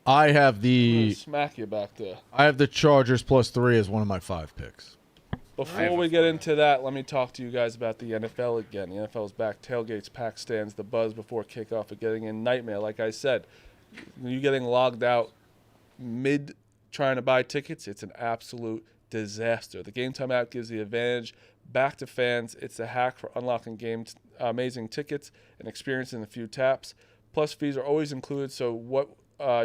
I have I'm gonna the smack you back there. Chargers +3 as one of my 5 picks. Before we get into that, let me talk to you guys about the NFL again. The NFL is back. Tailgates, pack stands, the buzz before kickoff are getting in nightmare. Like I said, you getting logged out mid trying to buy tickets, it's an absolute disaster. The GameTime app gives the advantage back to fans. It's a hack for unlocking amazing tickets and experience in a few taps. Plus, fees are always included, so what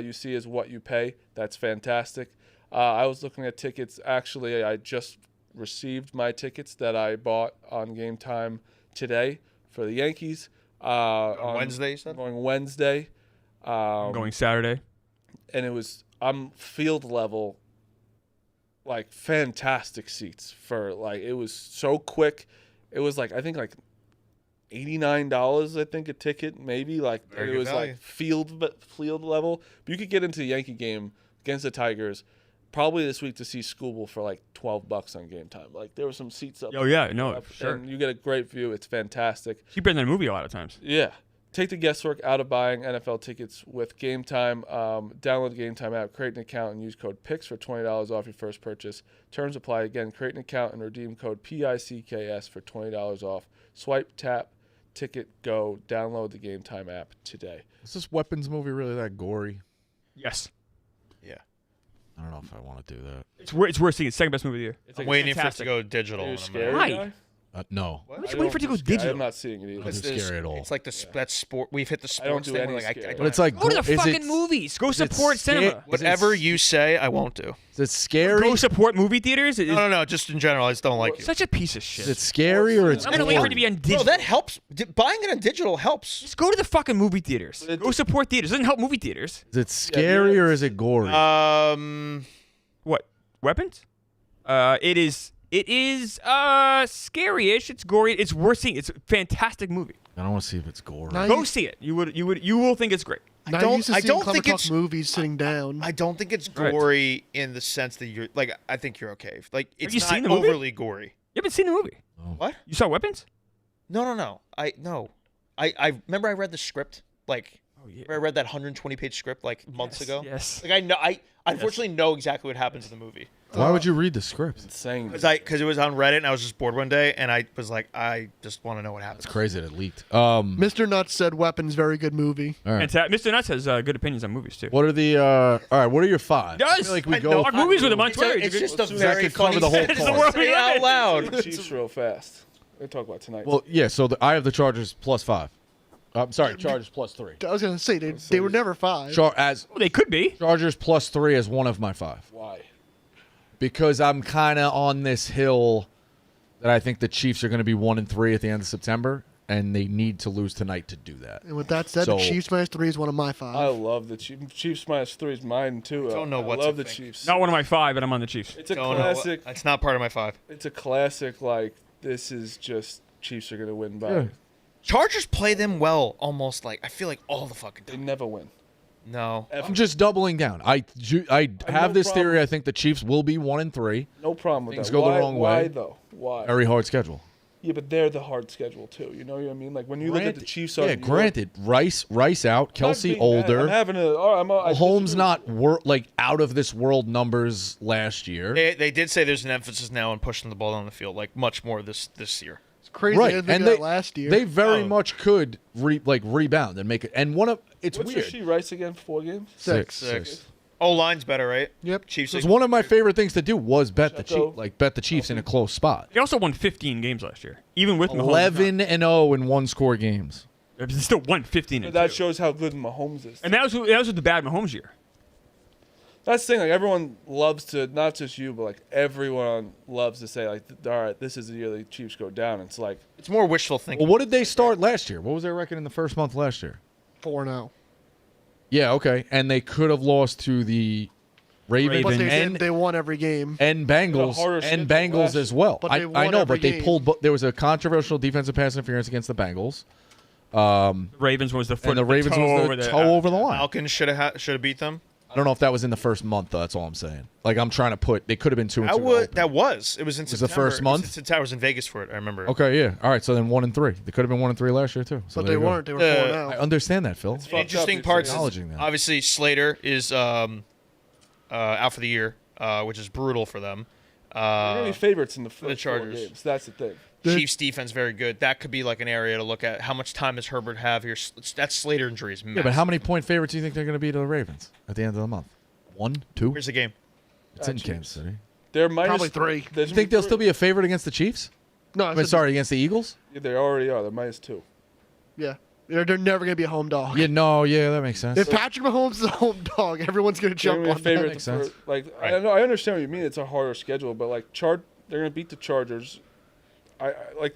you see is what you pay. That's fantastic. I was looking at tickets. Actually, I just received my tickets that I bought on GameTime today for the Yankees. On Wednesday, you said? Going Wednesday. Going Saturday. And it was field level, like fantastic seats for like it was so quick. It was like I think like $89 I think a ticket maybe like Very it good was value. like field level. But you could get into the Yankee game against the Tigers probably this week to see Scooble for like $12 on Game Time. Like there were some seats up. Oh yeah, no, up, for sure. And you get a great view. It's fantastic. Cheaper than a movie a lot of times. Yeah. Take the guesswork out of buying NFL tickets with Game Time. Download the Game Time app, create an account, and use code PICKS for $20 off your first purchase. Terms apply. Again, create an account and redeem code PICKS for $20 off. Swipe, tap, ticket, go. Download the Game Time app today. Is this weapons movie really that gory? Yes. Yeah. I don't know if I want to do that. It's worth seeing. It's second best movie of the year. It's I'm like, waiting for it to fantastic. go digital. are you and I'm scared? Why? guy? No. What? Why would I you wait don't for it to do go scary. digital? I'm not seeing it either. It's scary at all. It's like that's sport. We've hit the I don't sports do thing. any Where, like, scary. I But don't it's like Go to the is fucking it, movies. Go is it support sca- cinema. whatever you say, I won't do. Is it scary? Go support movie theaters. No. Just in general, I just don't like you. Such a piece of shit. Is it scary or it's I'm gonna wait for it to gory? be on digital. Bro, that helps. Buying it on digital helps. Just go to the fucking movie theaters. It- Go support theaters. It doesn't help movie theaters. Is it scary or is it gory? What? Weapons? It is scary-ish. It's gory. It's worth seeing. It's a fantastic movie. I don't want to see if it's gory. Now Go see it. You will think it's great. Now don't- you used to I seeing don't Clever think Talk it's- movies sitting down. I don't think it's Right. gory in the sense that you're like. I think you're okay. Like it's you not seen the movie? overly gory. You haven't seen the movie. What? You saw Weapons? No. I remember I read the script like. Oh yeah. I read that 120-page script like months ago. Yes. Like I know. I unfortunately know exactly what happens in the movie. Why would you read the script? Insane. Because it was on Reddit and I was just bored one day and I was like, I just want to know what happens. It's crazy that it leaked. Mr. Nuts said Weapons, very good movie. All right. Mr. Nuts has good opinions on movies too. What are the all right? What are your 5? Does? I feel like we I go. know. Talk movies with him on It's, Twitter. it's just a Let's do very that. Could cover funny the whole sentence to card. say out loud. Chiefs real fast. We'll talk about tonight. Well, yeah. So I have the Chargers +5. I'm sorry, Chargers +3. I was gonna say they were never 5. As Well, they could be. Chargers +3 as one of my 5 why? because I'm kind of on this hill that I think the Chiefs are going to be 1-3 at the end of September, and they need to lose tonight to do that. And with that said, So- the Chiefs -3 is one of my 5. I love the Chiefs. Chiefs -3 is mine too. Don't know what I love to the think. Chiefs. Not one of my 5, and I'm on the Chiefs. It's a Don't know what- classic. It's not part of my 5. It's a classic. Like this is just Chiefs are gonna win by. Yeah. Chargers play them well, almost like I feel like all the fucking They time. never win. No, Ever. I'm just doubling down. I have no this theory. problem. I think the Chiefs will be 1-3. No problem with Things that. go the Why, wrong why way. though? Why? Very hard schedule. Yeah, but they're the hard schedule too. You know what I mean? Like when you look at the Chiefs. On Yeah, New granted. Rice out. York, I'm not Kelsey being mad. older. I'm having a. I Mahomes disagree. not like out of this world numbers last year. they did say there's an emphasis now on pushing the ball down the field, like much more this year. It's crazy. Right, They didn't think and of that last year. they very Oh. much could rebound and make it. And it's What's weird. Rasheed Rice again? 4 games. Six. O line's better, right? Yep. Chiefs. Because one of my favorite things to do was bet the Checo. Chiefs in a close spot. They also won 15 games last year, even with Mahomes. 11-0 in one-score games. They still won 15. But that shows how good Mahomes is. And that was with the bad Mahomes year. That's the thing. Like everyone loves to, not just you, but like everyone loves to say, like, all right, this is the year the Chiefs go down. It's like It's more wishful thinking. Well, what did they start last year? What was their record in the first month last year? 4-0. Yeah, okay. And they could have lost to the Ravens But they and did. They won every game. Bengals harder and schedule Bengals last as well. But I they won know, every but they game. pulled. There was a controversial defensive pass interference against the Bengals, The Ravens was the foot and the of Ravens toe was over the toe over the line. Falcons should have beat them. I don't know if that was in the first month, though. That's all I'm saying. Like, I'm trying to put, they could have been 2 and 2. That was. It was in Was September. the first month? I was in Vegas for it, I remember. Okay, yeah. All right, so then 1 and 3. They could have been 1 and 3 last year, too. So But there they you go. weren't. They were 4 I now. understand that, Phil. It's The fucked interesting up, parts, acknowledging that. obviously, Slater is out for the year, which is brutal for them. They're going to be favorites in the first 4 Chargers. games. That's the thing. Chiefs defense very good. That could be like an area to look at. How much time does Herbert have here? That's Slater injuries. Yeah, but how many point favorites do you think they're going to be to the Ravens at the end of the month? 1, 2? Where's the game? It's in Kansas City. They're minus Probably 3. You think they'll still be a favorite against the Chiefs? No, I mean, sorry, against the Eagles? Yeah, they already are. They're minus 2. Yeah. They're never going to be a home dog. Yeah, no, yeah, that makes sense. If Patrick Mahomes is a home dog, everyone's going to They're jump gonna on be a favorite. that. Makes sense. Like Right. I know, I understand what you mean. It's a harder schedule, but like they're going to beat the Chargers. I like.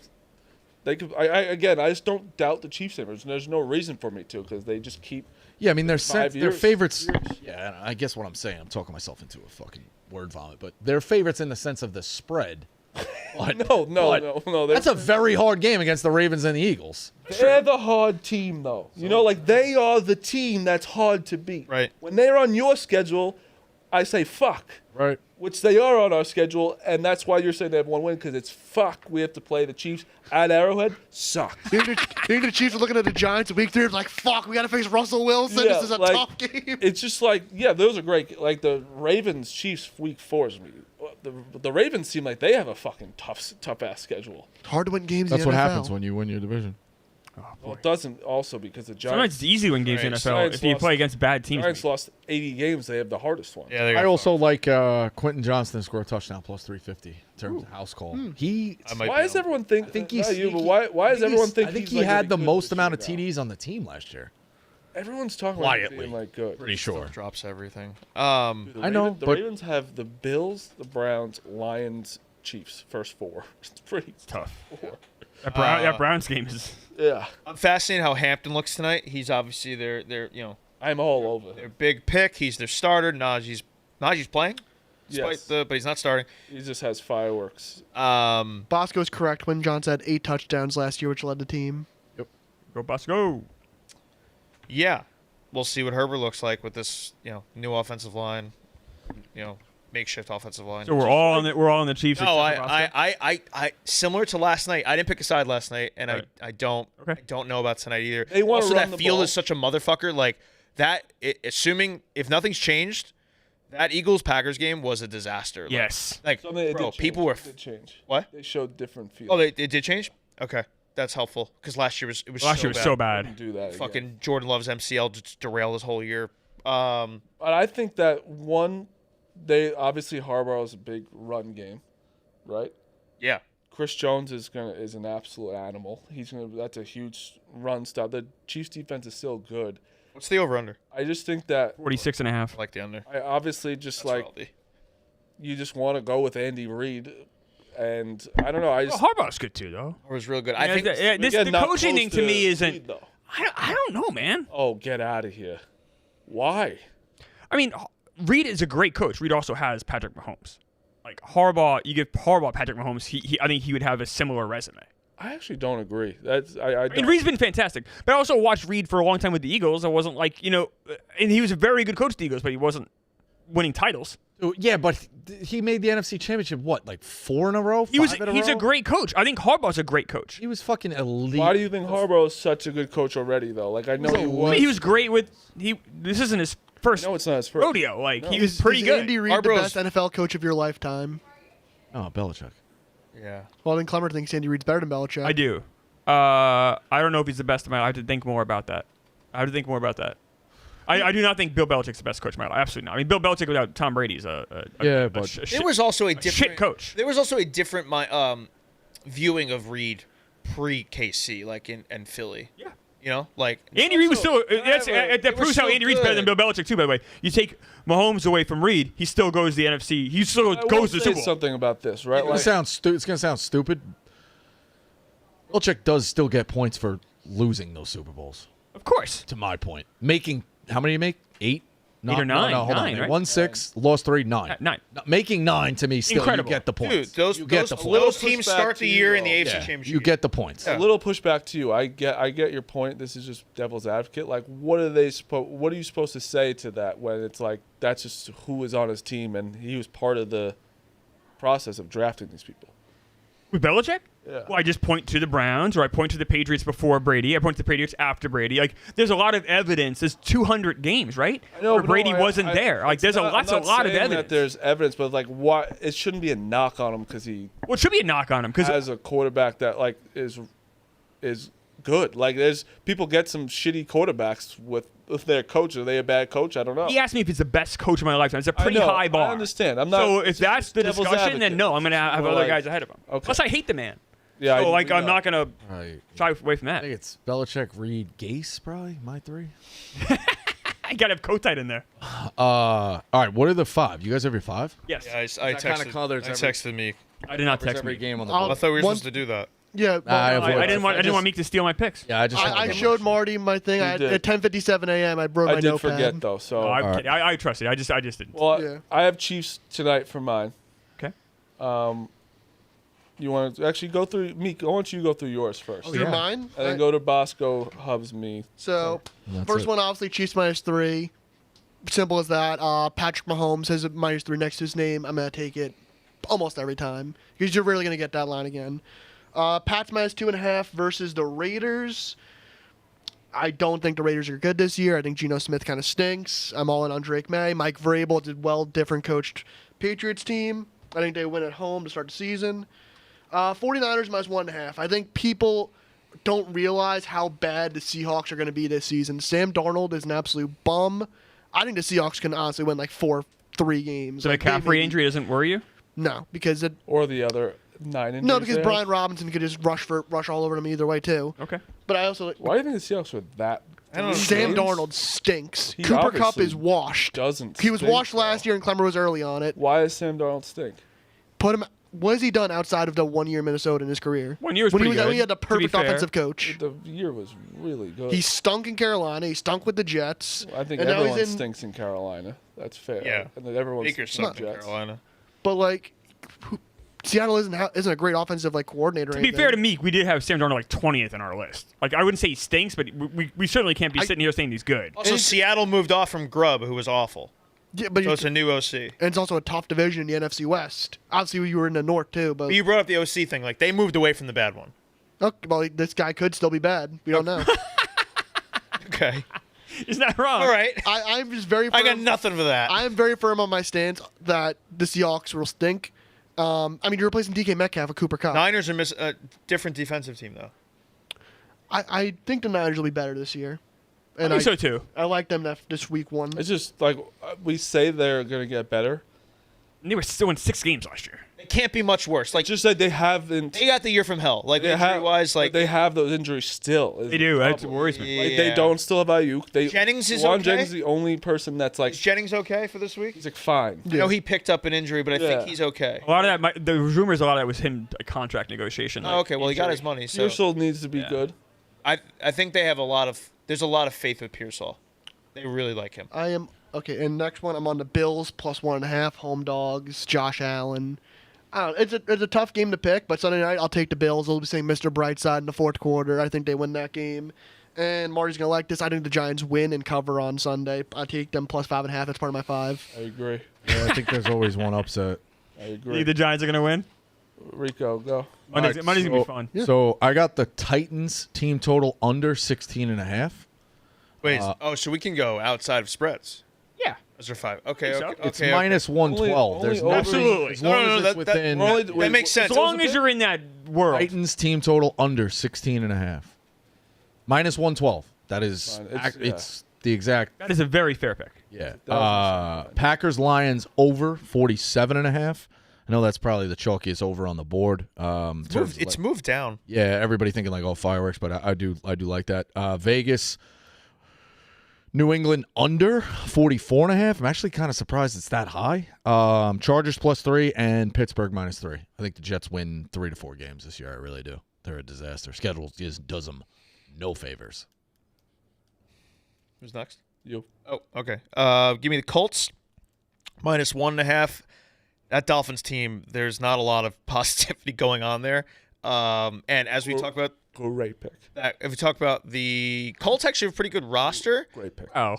They could. Again, I just don't doubt the Chiefs. There's no reason for me to because they just keep. Yeah, I mean, they're 5 they're years. favorites. Yeah, I guess what I'm saying, I'm talking myself into a fucking word vomit, but they're favorites in the sense of the spread. But, No. That's a very hard game against the Ravens and the Eagles. They're the hard team, though. You know, like they are the team that's hard to beat. Right. When they're on your schedule, I say fuck, Right. which they are on our schedule, and that's why you're saying they have 1 win because it's fuck. We have to play the Chiefs at Arrowhead. Suck. You think the Chiefs are looking at the Giants in week 3 like, fuck, we got to face Russell Wilson. Yeah, This is a like, tough game. It's just like, yeah, those are great. Like the Ravens Chiefs week 4 is the Ravens seem like they have a fucking tough ass schedule. It's hard to win games That's in what the NFL. happens when you win your division. Well, it doesn't also because the Sometimes Giants. it's easy when games in Right. NFL Giants if you lost- play against bad teams. Giants lost 80 games. They have the hardest one. Yeah, they I got also like Quentin Johnston to score a touchdown plus 350 in terms of house call. He, I might Why be does on. everyone think? I think not he's. you, but why does everyone think? I think he's he like had the gonna be good most this amount of year now? TDs on the team last year. Everyone's talking about him Quietly. being like good. Pretty Still sure. drops everything. The I know, the but- Ravens have the Bills, the Browns, Lions, Chiefs. First 4. It's pretty tough. 4. That Browns game is. Yeah, I'm fascinated how Hampton looks tonight. He's obviously their I'm all over. their big pick. He's their starter. Najee's playing, despite Yes. but he's not starting. He just has fireworks. Bosco's correct. Quentin Johnson had 8 touchdowns last year, which led the team. Go Bucks, go. Yeah, we'll see what Herbert looks like with this new offensive line, makeshift offensive line. So we're all on the Chiefs. No, except for Bosco? I similar to last night. I didn't pick a side last night, and Right. I don't know about tonight either. They wanna also, run that the field ball. is such a motherfucker. Like that, assuming if nothing's changed, that Eagles Packers game was a disaster. Yes. Like Something it bro, did change. people were It did change. what? They showed different field. Oh, it did change. Okay, that's helpful because last year was Last year was so bad. Couldn't do that. Fucking Again. Jordan Love's MCL just derailed his whole year. But I think that they obviously Harbaugh is a big run game, right? Yeah. Chris Jones is an absolute animal. That's a huge run stop. The Chiefs defense is still good. What's the over under? I just think that 46.5. I like the under. I obviously just That's what like I'll be. you just want to go with Andy Reid, and I don't know. I just Harbaugh's good too, though. It was real good. Yeah, I think the again, not coaching thing close to me isn't. Reid, though. I don't know, man. Oh, get out of here! Why? I mean, Reid is a great coach. Reid also has Patrick Mahomes. Like Harbaugh, you give Harbaugh Patrick Mahomes, I think he would have a similar resume. I actually don't agree. I mean, Reid's been fantastic, but I also watched Reid for a long time with the Eagles. I wasn't like and he was a very good coach to the Eagles, but he wasn't winning titles. Yeah, but he made the NFC Championship, like 4 in a row? He's in a a row? great coach. I think Harbaugh's a great coach. He was fucking elite. Why do you think Harbaugh is such a good coach already, though? Like I know he I was. mean, he was great with this isn't his first No, it's not his first rodeo. Like he was pretty Is good. Andy Reid the Harbaugh's- best NFL coach of your lifetime? Oh, Belichick. Yeah. Well, then Clemmer thinks Andy Reid's better than Belichick. I do. I don't know if he's the best of my life. I have to think more about that. I do not think Bill Belichick's the best coach of my life. Absolutely not. I mean, Bill Belichick without Tom Brady's But There was also a different shit coach. There was also a different viewing of Reid pre-KC, like in Philly. Yeah. Like Andy Reid was still. they That were proves how still Andy Reid's better than Bill good. Belichick too. By the way, you take Mahomes away from Reid, he still goes to the NFC. He still I will goes to the say Super Bowl. something about this, right? It's going to sound stupid. Belichick does still get points for losing those Super Bowls, Of course. to my point. Making, how many did he make? 8, 8 or 9. No, hold 9, on. They right? won 6, lost 3, 9. 9. Making 9 to me still Incredible. you get the points. Dude, those, you get those the points. little Pushback teams to start the you, year in the though. AFC Yeah, Championship. you get the points. A little pushback to you. I get your point. This is just devil's advocate. Like, what are you supposed to say to that when it's like that's just who was on his team and he was part of the process of drafting these people? With Belichick? Yeah. Well, I just point to the Browns, or I point to the Patriots before Brady. I point to the Patriots after Brady. Like, there's a lot of evidence. There's 200 games, right? I know, where but Brady no, wasn't there. Like, there's I'm a lot not of saying evidence. that there's evidence, but like, what? It shouldn't be a knock on him because he Well, it should be a knock on him because has a quarterback that like is good. Like, there's people get some shitty quarterbacks with their coach. Are they a bad coach? I don't know. he asked me if he's the best coach of my lifetime. It's a I pretty know, high bar. I understand. I'm not. So if it's that's just the devil's discussion, advocate. then no, I'm going to have More other like- guys ahead of him. Okay. Plus, I hate the man. Yeah, So, I like, I'm know. not going to Right. shy away from I that. think it's Belichick, Reed, Gase, probably my 3. I got to have Kotite in there. All right, what are the 5? You guys have your 5? Yes. Yeah, I That kinda texted, colours I every- texted Meek. I did not text every me. game on the I'll- I thought we were One- supposed to do that. Yeah, I well, avoid- I didn't want Meek to steal my picks. Yeah, I just. I showed Marty my thing. You did. At 10:57 a.m. I brought my I did notepad. forget though. So No, I'm All right. kidding. I trust you. I just didn't. well, Yeah. I have Chiefs tonight for mine. Okay. You want to actually go through Meek? I want you to go through yours first, Through yeah. mine. and then go to Bosco, Hubs, me. So That's first it. one, obviously Chiefs -3. Simple as that. Patrick Mahomes has a -3 next to his name. I'm gonna take it almost every time because you're really gonna get that line again. Pats -2.5 versus the Raiders. I don't think the Raiders are good this year. I think Geno Smith kind of stinks. I'm all in on Drake May. Mike Vrabel did well, different coached Patriots team. I think they win at home to start the season. 49ers -1.5. I think people don't realize how bad the Seahawks are going to be this season. Sam Darnold is an absolute bum. I think the Seahawks can honestly win like 4-3 games. So like, the McCaffrey injury doesn't worry you? No, because Or the other 9 injuries. no, because they have? Brian Robinson could just rush all over them either way too. Okay. But I also Why do you think the Seahawks were that? I don't know. Sam James Darnold stinks. He Cooper Cup obviously is washed. doesn't. He was stink, washed last though. year, and Clemmer was early on it. Why does Sam Darnold stink? Put him. What has he done outside of the 1 year in Minnesota in his career? 1 year was when pretty he was good. he had the to be perfect fair. offensive coach. The year was really good. He stunk in Carolina. He stunk with the Jets. I think and now everyone he's in, stinks in Carolina. That's fair. Yeah. And then everyone Baker stinks sucked in Jets. Carolina. But like, Seattle isn't a great offensive like coordinator. or To be anything. fair to Meek, we did have Sam Darnold like 20th in our list. Like, I wouldn't say he stinks, but we certainly can't be sitting here saying he's good. Also, Seattle moved off from Grubb, who was awful. Yeah, but So it's a new OC. and it's also a tough division in the NFC West. Obviously, you were in the North too, but But you brought up the OC thing. Like, they moved away from the bad one. okay, well, this guy could still be bad. We don't know. Okay. Isn't that wrong? All right. I'm just very. Firm. I got nothing for that. I am very firm on my stance that the Seahawks will stink. I mean, you're replacing DK Metcalf with Cooper Cup. Niners are a different defensive team, though. I think the Niners will be better this year. I And think so too. I like them this week one. It's just like we say they're going to get better. And they were still in 6 games last year. It can't be much worse. Like, Just like they haven't. they got the year from hell. Like, They have, injury-wise, like, they have those injuries still. is They the do. That problem. worries me. Like, Yeah. they don't still have Ayuk. They, Jennings is Juwan okay? Jennings is the only person that's like is Jennings okay for this week? he's like fine. I know he picked up an injury, but I Yeah. think he's okay. A lot of that, the rumors, a lot of that was him a contract negotiation. Oh, okay, well, he got his money, so Pearsall needs to be Yeah. good. I think they have there's a lot of faith with Pearsall. They really like him. I am okay. And next one, I'm on the Bills +1.5 home dogs. Josh Allen. I don't know, it's a tough game to pick, but Sunday night I'll take the Bills. I'll be saying Mr. Brightside in the fourth quarter. I think they win that game. And Marty's gonna like this. I think the Giants win and cover on Sunday. I take them +5.5. That's part of my 5. I agree. Yeah, I think there's always one upset. I You agree. think the Giants are going to win? Rico, go. Monday's going to be fun. So I got the Titans team total under 16.5. Wait, so we can go outside of spreads. Yeah. Those are 5. Okay, Think so. okay. It's okay. minus 112. Only There's over- nothing. Absolutely. As long No, as no, it's that- within We're only- That wait, makes sense. As long as you're in that world. Titans team total under 16.5. Minus 112. That is Fine. It's- it's the exact That is a very fair pick. yeah. was Packers Lions over 47.5. I know that's probably the chalkiest over on the board. It's moved down. Yeah, everybody thinking like, oh, fireworks, but I do like that. Vegas, New England under 44.5. I'm actually kind of surprised it's that high. Chargers +3 and Pittsburgh -3. I think the Jets win 3 to 4 games this year. I really do. They're a disaster. Schedule just does them no favors. Who's next? You. Oh, okay. Give me the Colts -1.5. That Dolphins team, there's not a lot of positivity going on there. And as we talk about Great pick. if we talk about the Colts, actually have a pretty good roster Great pick. Oh.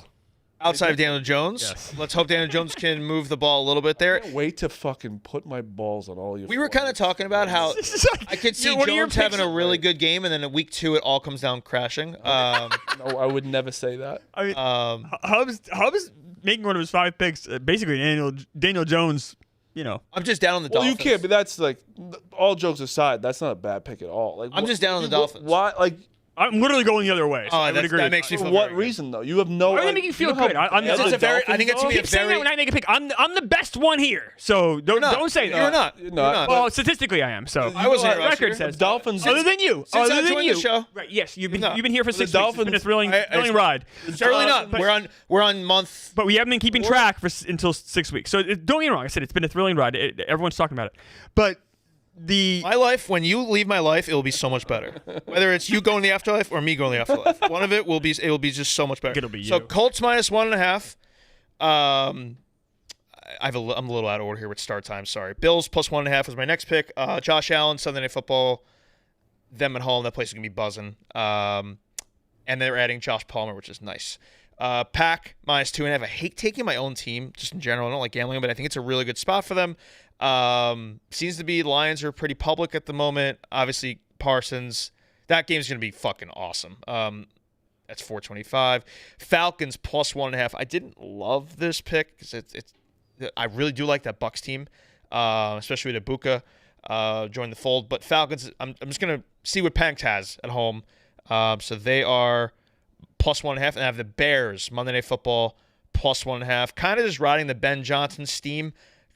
outside of Daniel Jones. Yes. Let's hope Daniel Jones can move the ball a little bit there. Wait to fucking put my balls on all you. We were kind of talking about how I could see What are your Jones having a picks? really good game, and then in week 2 it all comes down crashing. No, I would never say that. I mean, Hub's making one of his 5 picks, basically Daniel Jones. You know, I'm just down on the Well, Dolphins. you can't. But that's like, all jokes aside, that's not a bad pick at all. Like, I'm just down on the Dolphins. Why? Like, I'm literally going the other way. So I would agree. that makes me for feel what very good. reason though? You have no. Why do they make you feel good? I think it's gonna be keep saying that when I make a pick. I'm the best one here. So don't say that. You're not. You're not. Well, statistically, I am. So I wasn't the here last record year. says Dolphins. Other than you, Since other I than joined you. the show. Right? Yes, you've been No. here for 6 weeks. It's been a Dolphins- thrilling ride. Surely not. but- We're on month. But we haven't been keeping track until 6 weeks. So don't get me wrong. I said it's been a thrilling ride. Everyone's talking about it. But My life, when you leave my life, it will be so much better. Whether it's you going to the afterlife or me going to the afterlife, one of it will be just so much better. It'll be So you. Colts -1.5. I'm a little out of order here with start time. Sorry. Bills +1.5 was my next pick. Josh Allen, Sunday Night Football. Them at home. That place is gonna be buzzing. And they're adding Josh Palmer, which is nice. Pack -2.5. I hate taking my own team just in general. I don't like gambling, but I think it's a really good spot for them. Seems to be Lions are pretty public at the moment. Obviously, Parsons. That game's going to be fucking awesome. That's 425. Falcons +1.5. I didn't love this pick because I really do like that Bucs team, especially with Ibuka join the fold. But Falcons, I'm just going to see what Panks has at home. So they are +1.5, and I have the Bears Monday Night Football +1.5. Kind of just riding the Ben Johnson steam.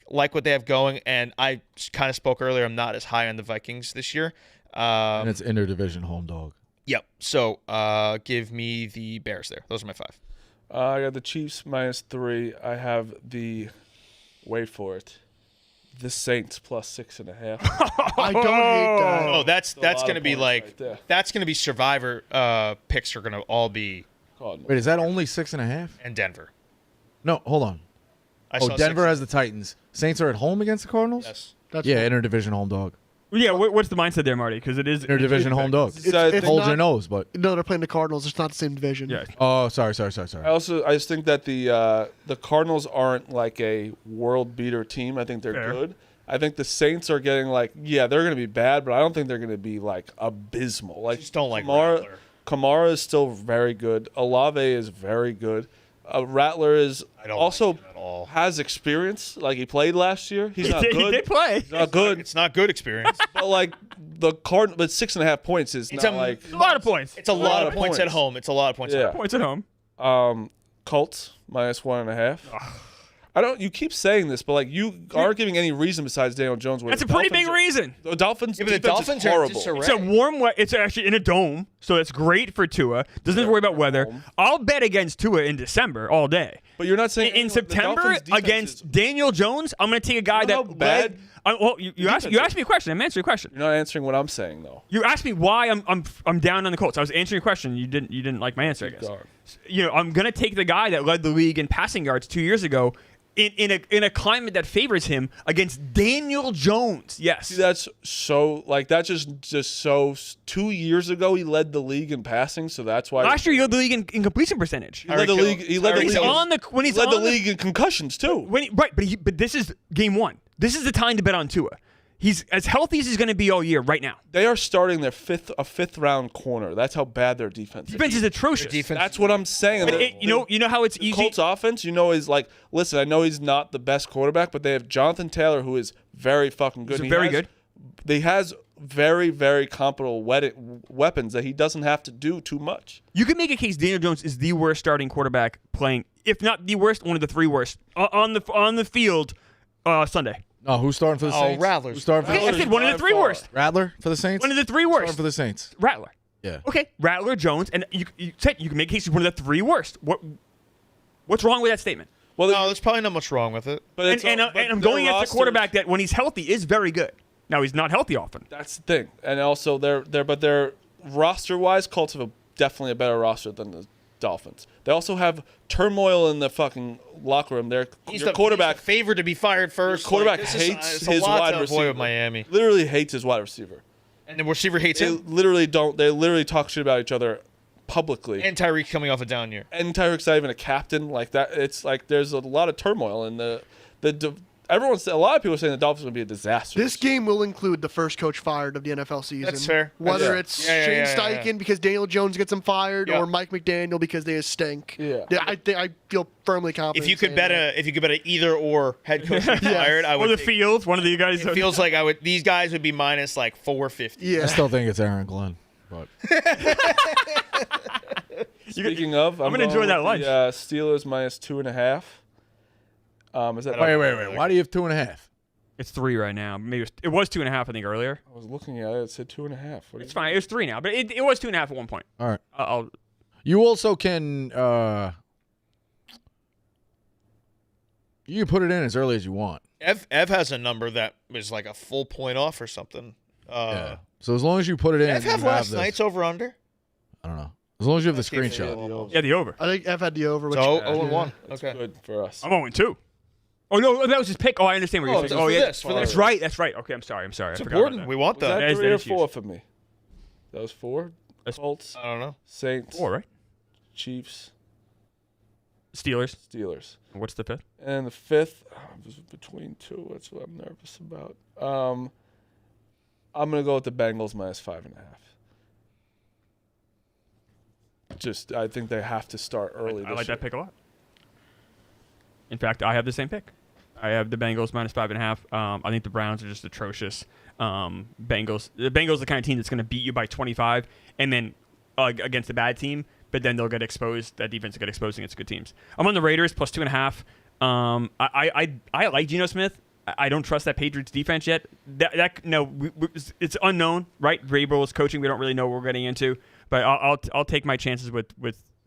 Like what they have going, and I kind of spoke earlier, I'm not as high on the Vikings this year. And it's interdivision home dog. Yep. So give me the Bears there. Those are my 5. I got the Chiefs -3. I have the. Wait for it. The Saints +6.5. I don't hate that. Oh, that's lot going to of be points like right there. that's going to be Survivor picks are going to all be Cardinals. Wait, is that only 6.5? and Denver. No, hold on. I Oh, saw Denver 6. has the Titans. Saints are at home against the Cardinals? Yes. That's Yeah, interdivision home dog. Yeah, what's the mindset there, Marty? Because it is Interdivision home dog. It's Hold not- your nose, but. No, they're playing the Cardinals. It's not the same division. Yeah. Oh, sorry. I just think that the Cardinals aren't like a world beater team. I think they're Fair. good. I think the Saints are getting like, yeah, they're going to be bad, but I don't think they're going to be like abysmal. Like Just don't like Kamara. Rattler. Kamara is still very good. Olave is very good. Rattler is I don't also like him at all. has experience. Like he played last year. He's not He good. did play. He's not good. It's not good experience. But like but 6.5 points is It's not a- like A lot of points. It's a lot of points at home. It's a lot of points Yeah. at home. Points at home. Colts -1.5. I don't. You keep saying this, but like you aren't giving any reason besides Daniel Jones. That's a pretty big reason. The Dolphins. Yeah, but the defense Dolphins is are horrible. disarray. It's a warm way. It's actually in a dome, so it's great for Tua. Doesn't have to worry about weather. home. I'll bet against Tua in December all day. But you're not saying In anyone- the September Dolphins' defense against is- Daniel Jones, I'm going to take a guy You know that how bad led. Well, you asked me a question. I'm answering your question. You're not answering what I'm saying though. You asked me why I'm down on the Colts. I was answering your question. You didn't like my answer, I guess. Darn. You know, I'm gonna take the guy that led the league in passing yards 2 years ago, in a climate that favors him against Daniel Jones. Yes. See, that's so like that's just so. 2 years ago, he led the league in passing, so that's why. Last year, he led the league in completion percentage. he led the league. He led the Tyreek league. Hill. On the when he's He led the on league in concussions too. but this is game 1. This is the time to bet on Tua. He's as healthy as he's going to be all year right now. They are starting their fifth round corner. That's how bad their defense is. Defense is atrocious. defense- That's what I'm saying. But you know how it's The easy. Colts offense, is like, listen, I know he's not the best quarterback, but they have Jonathan Taylor, who is very fucking good. He's He very has- good. He has very, very comparable weapons that he doesn't have to do too much. You can make a case Daniel Jones is the worst starting quarterback playing, if not the worst, one of the 3 worst on the field Sunday. No, who's starting for the Oh, Saints? Rattlers. Who's starting for Okay, I the said one of the 3 worst. Rattler for the Saints? One of the 3 Starting worst. for the Saints. Rattler. Yeah. Okay, Rattler, Jones, and you said you can make a case he's one of the 3 worst. What's wrong with that statement? Well, No, there's probably not much wrong with it. but And, it's and, but and I'm their going against a rosters- quarterback that when he's healthy is very good. Now he's not healthy often. That's the thing, and also they're roster wise, Colts have definitely a better roster than the Dolphins. They also have turmoil in the fucking locker room. Their quarterback, favored to be fired first. quarterback Like, hates it's a his lot wide to avoid receiver. with Miami, Literally hates his wide receiver. and the receiver hates They him. literally don't. They literally talk shit about each other publicly. And Tyreek coming off a down year. And Tyreek's not even a captain like that. It's like there's a lot of turmoil in the everyone's a lot of people are saying the Dolphins are going to be a disaster. This game will include the first coach fired of the NFL season. That's fair. Whether Yeah. it's Yeah, Shane yeah. Steichen because Daniel Jones gets him fired, Yeah. or Mike McDaniel because they stink. Yeah. I feel firmly confident. If you could bet a either or head coach be fired, I Or would. the take- Fields, one of you guys. It feels like I would. These guys would be minus like 450. yeah. I still think it's Aaron Glenn, but Speaking of, I'm gonna enjoy going that with lunch. The, Steelers minus 2.5. Is that wait. Why do you have 2.5? It's 3 right now. Maybe it was 2.5. I think earlier. I was looking at it. It said 2.5. It's fine. It was 3 now, but it was 2.5 at one point. All right. I'll You also can you can put it in as early as you want. Ev has a number that is like a full point off or something. Yeah. So as long as you put it in, Ev you have last this- night's over under. I don't know. As long as you have the Let's see if they screenshot. do. yeah, the over. I think F had the over. Which, So Yeah. 0-1. That's Okay. good for us. I'm 0-2. Oh no, that was his pick. Oh, I understand what you're Oh, saying. just Oh for yeah, this, for that's this. right. That's right. Okay, I'm sorry. It's I forgot about important. that. We want Was that that. That is 3 or issues. 4 for me? That was 4. That's- Colts, I don't know. Saints, 4, right? Chiefs, Steelers. Steelers. What's the 5th? And the 5th, was between 2. That's what I'm nervous about. I'm going to go with the Bengals minus 5.5. I think they have to start early. I this like year. that pick a lot. In fact, I have the same pick. I have the Bengals minus 5.5. I think the Browns are just atrocious. The Bengals are the kind of team that's going to beat you by 25, and then against a bad team, but then they'll get exposed. That defense will get exposed against good teams. I'm on the Raiders plus 2.5. I like Geno Smith. I don't trust that Patriots defense yet. It's unknown, right? Vrabel is coaching. We don't really know what we're getting into. But I'll take my chances with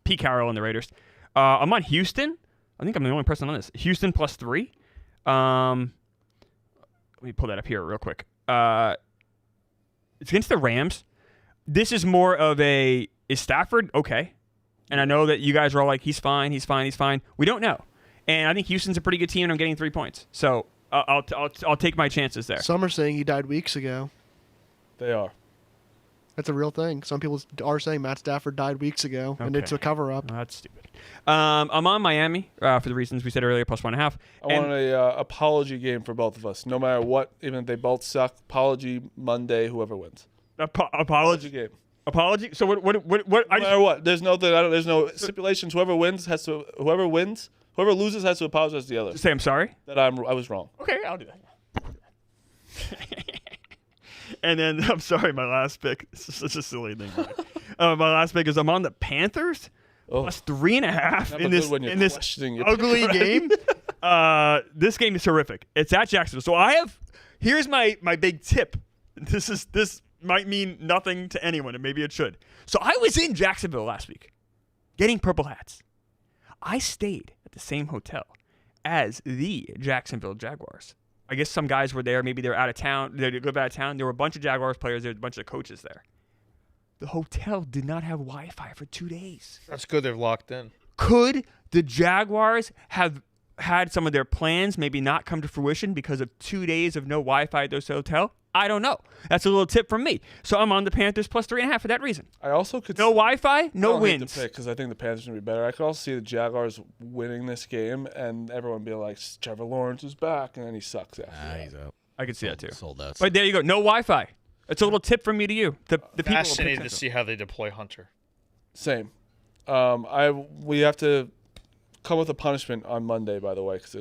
Pete Carroll and the Raiders. I'm on Houston. I think I'm the only person on this. Houston plus 3. Let me pull that up here real quick. It's against the Rams. This is more of is Stafford okay? And I know that you guys are all like, he's fine. We don't know. And I think Houston's a pretty good team, and I'm getting 3 points. So I'll take my chances there. some are saying he died weeks ago. They are. That's a real thing. Some people are saying Matt Stafford died weeks ago, and it's a cover-up. Oh, that's stupid. I'm on Miami for the reasons we said earlier, plus 1.5. I want a apology game for both of us. No matter what, even if they both suck, apology Monday, whoever wins. Apology game. Apology. So what? No matter what, there's no stipulations. Whoever loses has to apologize to the other. Say I'm sorry. That I was wrong. Okay, I'll do that. And then I'm sorry, my last pick. This is such a silly thing. My last pick is I'm on the Panthers plus 3.5 Never in good this when you're questioning your ugly pick, right? game. This game is horrific. It's at Jacksonville. So here's my big tip. This might mean nothing to anyone, and maybe it should. So I was in Jacksonville last week, getting purple hats. I stayed at the same hotel as the Jacksonville Jaguars. I guess some guys were there. Maybe they're out of town. They live out of town. There were a bunch of Jaguars players. There were a bunch of coaches there. The hotel did not have Wi-Fi for 2 days. That's good. They're locked in. Could the Jaguars have had some of their plans maybe not come to fruition because of 2 days of no Wi-Fi at this hotel? I don't know. That's a little tip from me. So I'm on the Panthers plus 3.5 for that reason. I also could No Wi-Fi, no wins. Because I think the Panthers are going to be better. I could also see the Jaguars winning this game and everyone being like, Trevor Lawrence is back, and then he sucks after that. He's out. I could see that too. Sold that. But there you go. No Wi-Fi. It's a little tip from me to you. The people will pick Fascinated to Central. see how they deploy Hunter. Same. We have to come with a punishment on Monday, by the way, because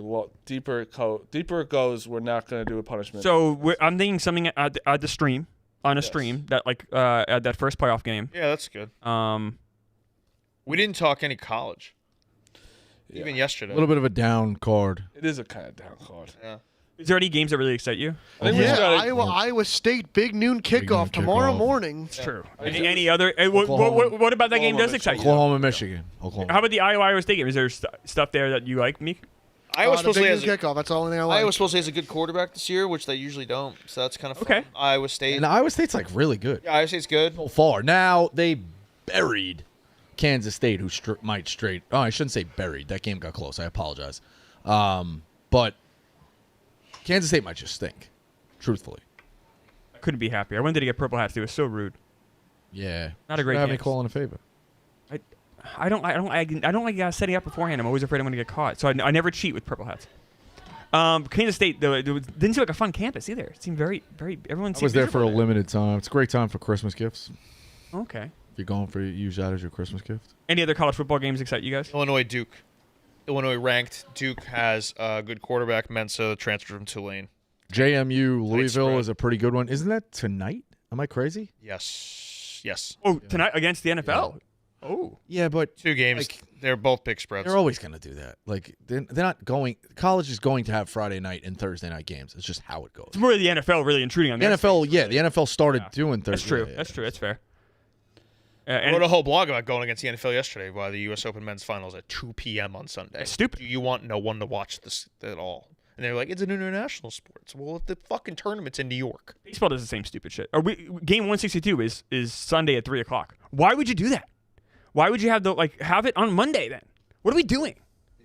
deeper it goes, we're not going to do a punishment. So I'm thinking something at the stream, on a Yes. stream, that at that first playoff game. Yeah, that's good. Um, We didn't talk any college. Even yesterday. a little bit of a down card. It is a kind of down card. Yeah. is there any games that really excite you? I think we just Yeah, gotta- Iowa State, big noon kickoff tomorrow kickoff. morning. It's true. I do. Any other? What about that game Oklahoma, does excite you? Oklahoma, Michigan. Oklahoma. How about the Iowa State game? Is there stuff there that you like, Meek? Iowa The supposed big to noon has a, kickoff. That's the only thing I like. Iowa supposed to has a good quarterback this year, which they usually don't. So that's kind of fun. Okay. Iowa State. And Iowa State's like really good Yeah, Iowa State's good. so far. Now they buried Kansas State, who might straight. Oh, I shouldn't say buried. That game got close. I apologize. But Kansas State might just stink, truthfully. I couldn't be happier. I wanted to get purple hats. It was so rude. Yeah. Not a great Have me game. call in a favor. I don't like setting up beforehand. I'm always afraid I'm going to get caught. So I never cheat with purple hats. Kansas State though, it didn't seem like a fun campus either. It seemed very. Everyone I was there for a miserable limited time. It's a great time for Christmas gifts. Okay. If you're going for use that as your Christmas gift. Any other college football games excite you guys? Illinois Duke. Illinois ranked. Duke has a good quarterback, Mensa, transferred from Tulane. JMU Louisville spread. is a pretty good one. Isn't that tonight? Am I crazy? Yes. Oh, tonight against the NFL. Oh. Yeah, but 2 games. Like, They're both big spreads. they're always going to do that. Like they're not going. College is going to have Friday night and Thursday night games. It's just how it goes. It's more the NFL really intruding on The their NFL, space. yeah, the NFL started doing Thursday. That's true. Yeah, That's true. That's fair. I And wrote a whole blog about going against the NFL yesterday while the U.S. Open men's finals at 2 p.m. on Sunday. That's stupid. Do you want no one to watch this at all? And they're like, it's an international sport. Well, if the fucking tournament's in New York. baseball does the same stupid shit. Game 162 is Sunday at 3:00. Why would you do that? Why would you have have it on Monday then? What are we doing?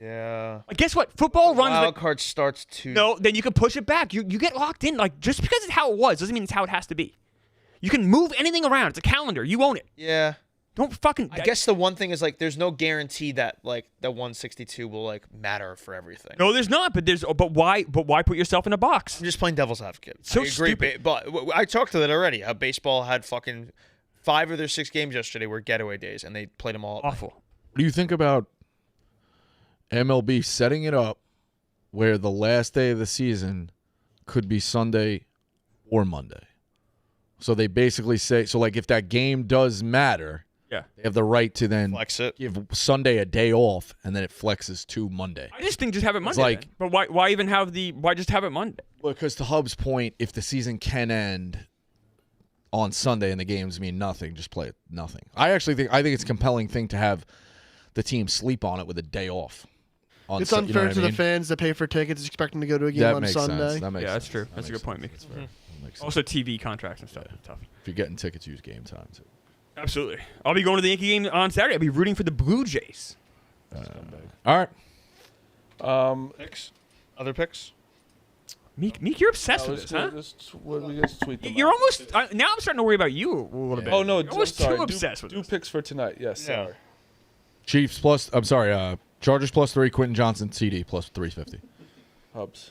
Yeah. Like, guess what? Football runs. Wild card starts to. No, then you can push it back. You get locked in. Like, just because it's how it was doesn't mean it's how it has to be. You can move anything around. It's a calendar. You own it. Yeah. Don't fucking. I guess the one thing is, like, there's no guarantee that, like, the 162 will, like, matter for everything. No, there's not. But why Put yourself in a box? I'm just playing devil's advocate. So I agree, stupid. but I talked to that already. How baseball had fucking 5 of their 6 games yesterday were getaway days, and they played them all. Awful. What do you think about MLB setting it up where the last day of the season could be Sunday or Monday? So they basically say, so like if that game does matter, Yeah. they have the right to then Flex it. give Sunday a day off, and then it flexes to Monday. I just think just have it Monday. like- then. But why even have why just have it Monday? Because to Hub's point, if the season can end on Sunday and the games mean nothing, just play it nothing. I think it's a compelling thing to have the team sleep on it with a day off. It's unfair to the fans that pay for tickets expecting to go to a game That on makes Sunday. sense. That makes Yeah, that's sense. true. That That's a makes good point, sense. Mickey. That's fair. That makes sense. Also, TV contracts and stuff. It's tough. If you're getting tickets, use Game Time too. Absolutely. I'll be going to the Yankee game on Saturday. I'll be rooting for the Blue Jays. All right. Picks? Other picks? Meek, you're obsessed with this, huh? We just tweet them You're out. almost now. I'm starting to worry about you a little bit. Oh no, You're almost I'm sorry. too obsessed with do this. picks for tonight. Yes, Yeah. sorry. Chiefs plus. I'm sorry. Chargers plus 3. Quentin Johnson CD plus 350. Hubs.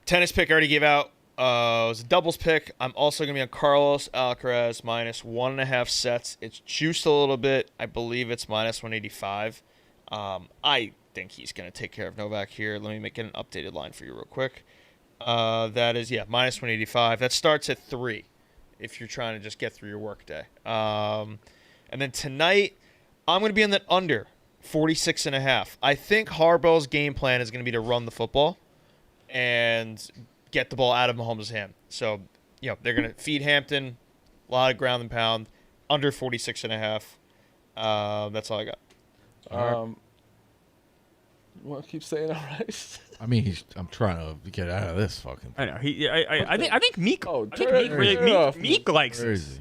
Tennis pick I already gave out. It was a doubles pick. I'm also going to be on Carlos Alcaraz minus 1.5 sets. It's juiced a little bit. I believe it's minus 185. I think he's going to take care of Novak here. Let me get an updated line for you real quick. That is, minus 185. That starts at 3 if you're trying to just get through your workday. And then tonight, I'm going to be on that under 46.5. I think Harbaugh's game plan is going to be to run the football and get the ball out of Mahomes' hand. So, they're going to feed Hampton, a lot of ground and pound, under 46.5. That's all I got. You want to keep saying all right? I mean, I'm trying to get out of this fucking. I know. I think Meek. Oh, I think turn Meek it really off. Meek likes it. Crazy.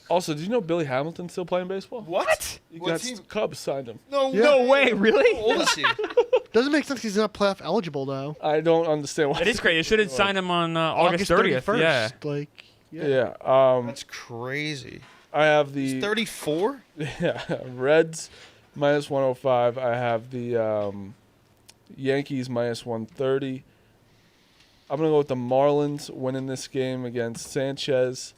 Also, did you know Billy Hamilton's still playing baseball? What? He What got team? Cubs signed him. No way, really? How old is he? Doesn't make sense 'cause he's not playoff eligible though. I don't understand why. That is crazy. They should have signed him on August 30th. 31st. Yeah. Like, Yeah. That's crazy. I have He's the 34? Reds minus 105. I have the Yankees minus 130. I'm gonna go with the Marlins winning this game against Sanchez.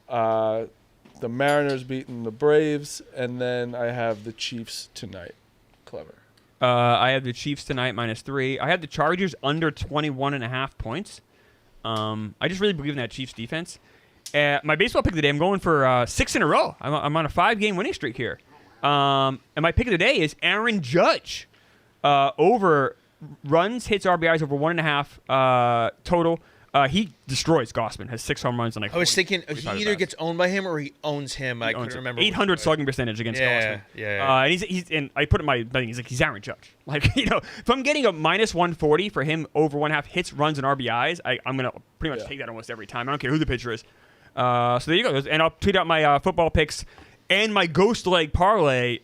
The Mariners beating the Braves, and then I have the Chiefs tonight. Clever. I have the Chiefs tonight minus 3. I have the Chargers under 21.5 points. I just really believe in that Chiefs defense. My baseball pick of the day, I'm going for 6 in a row. I'm on a 5-game winning streak here. And my pick of the day is Aaron Judge. Over runs, hits, RBIs over 1.5 total. He destroys Gossman, has 6 home runs and like I was thinking 45 he either at-bats. gets owned by him or he owns him. I Owns couldn't it. remember. 800 slugging percentage against Gossman. Yeah. And he's and I put in my thing. He's Aaron Judge. Like, if I'm getting a minus 140 for him over 1.5 hits, runs, and RBIs, I'm gonna pretty much take that almost every time. I don't care who the pitcher is. So there you go. And I'll tweet out my football picks and my ghost leg parlay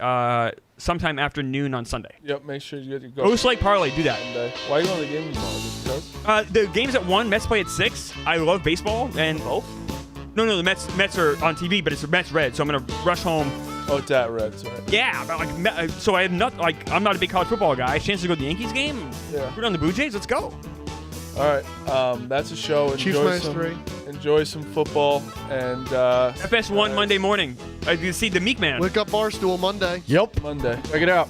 sometime after noon on Sunday. Yep, make sure you get your Ghost leg parlay, do that. Sunday. Why are you on the game tomorrow? Just because? The game's at 1. Mets play at 6. I love baseball and Both? No, the Mets are on TV, but it's Mets red, so I'm gonna rush home. Oh, it's at Reds, right? Yeah, but so I have not I'm not a big college football guy. Chance to go to the Yankees game. Yeah. We're on the Blue Jays. Let's go. All right, that's a show. Chiefs -3. Enjoy some football and FS1 Monday morning. You see the Meek Man. Wake up Barstool Monday. Yep. Monday. Check it out.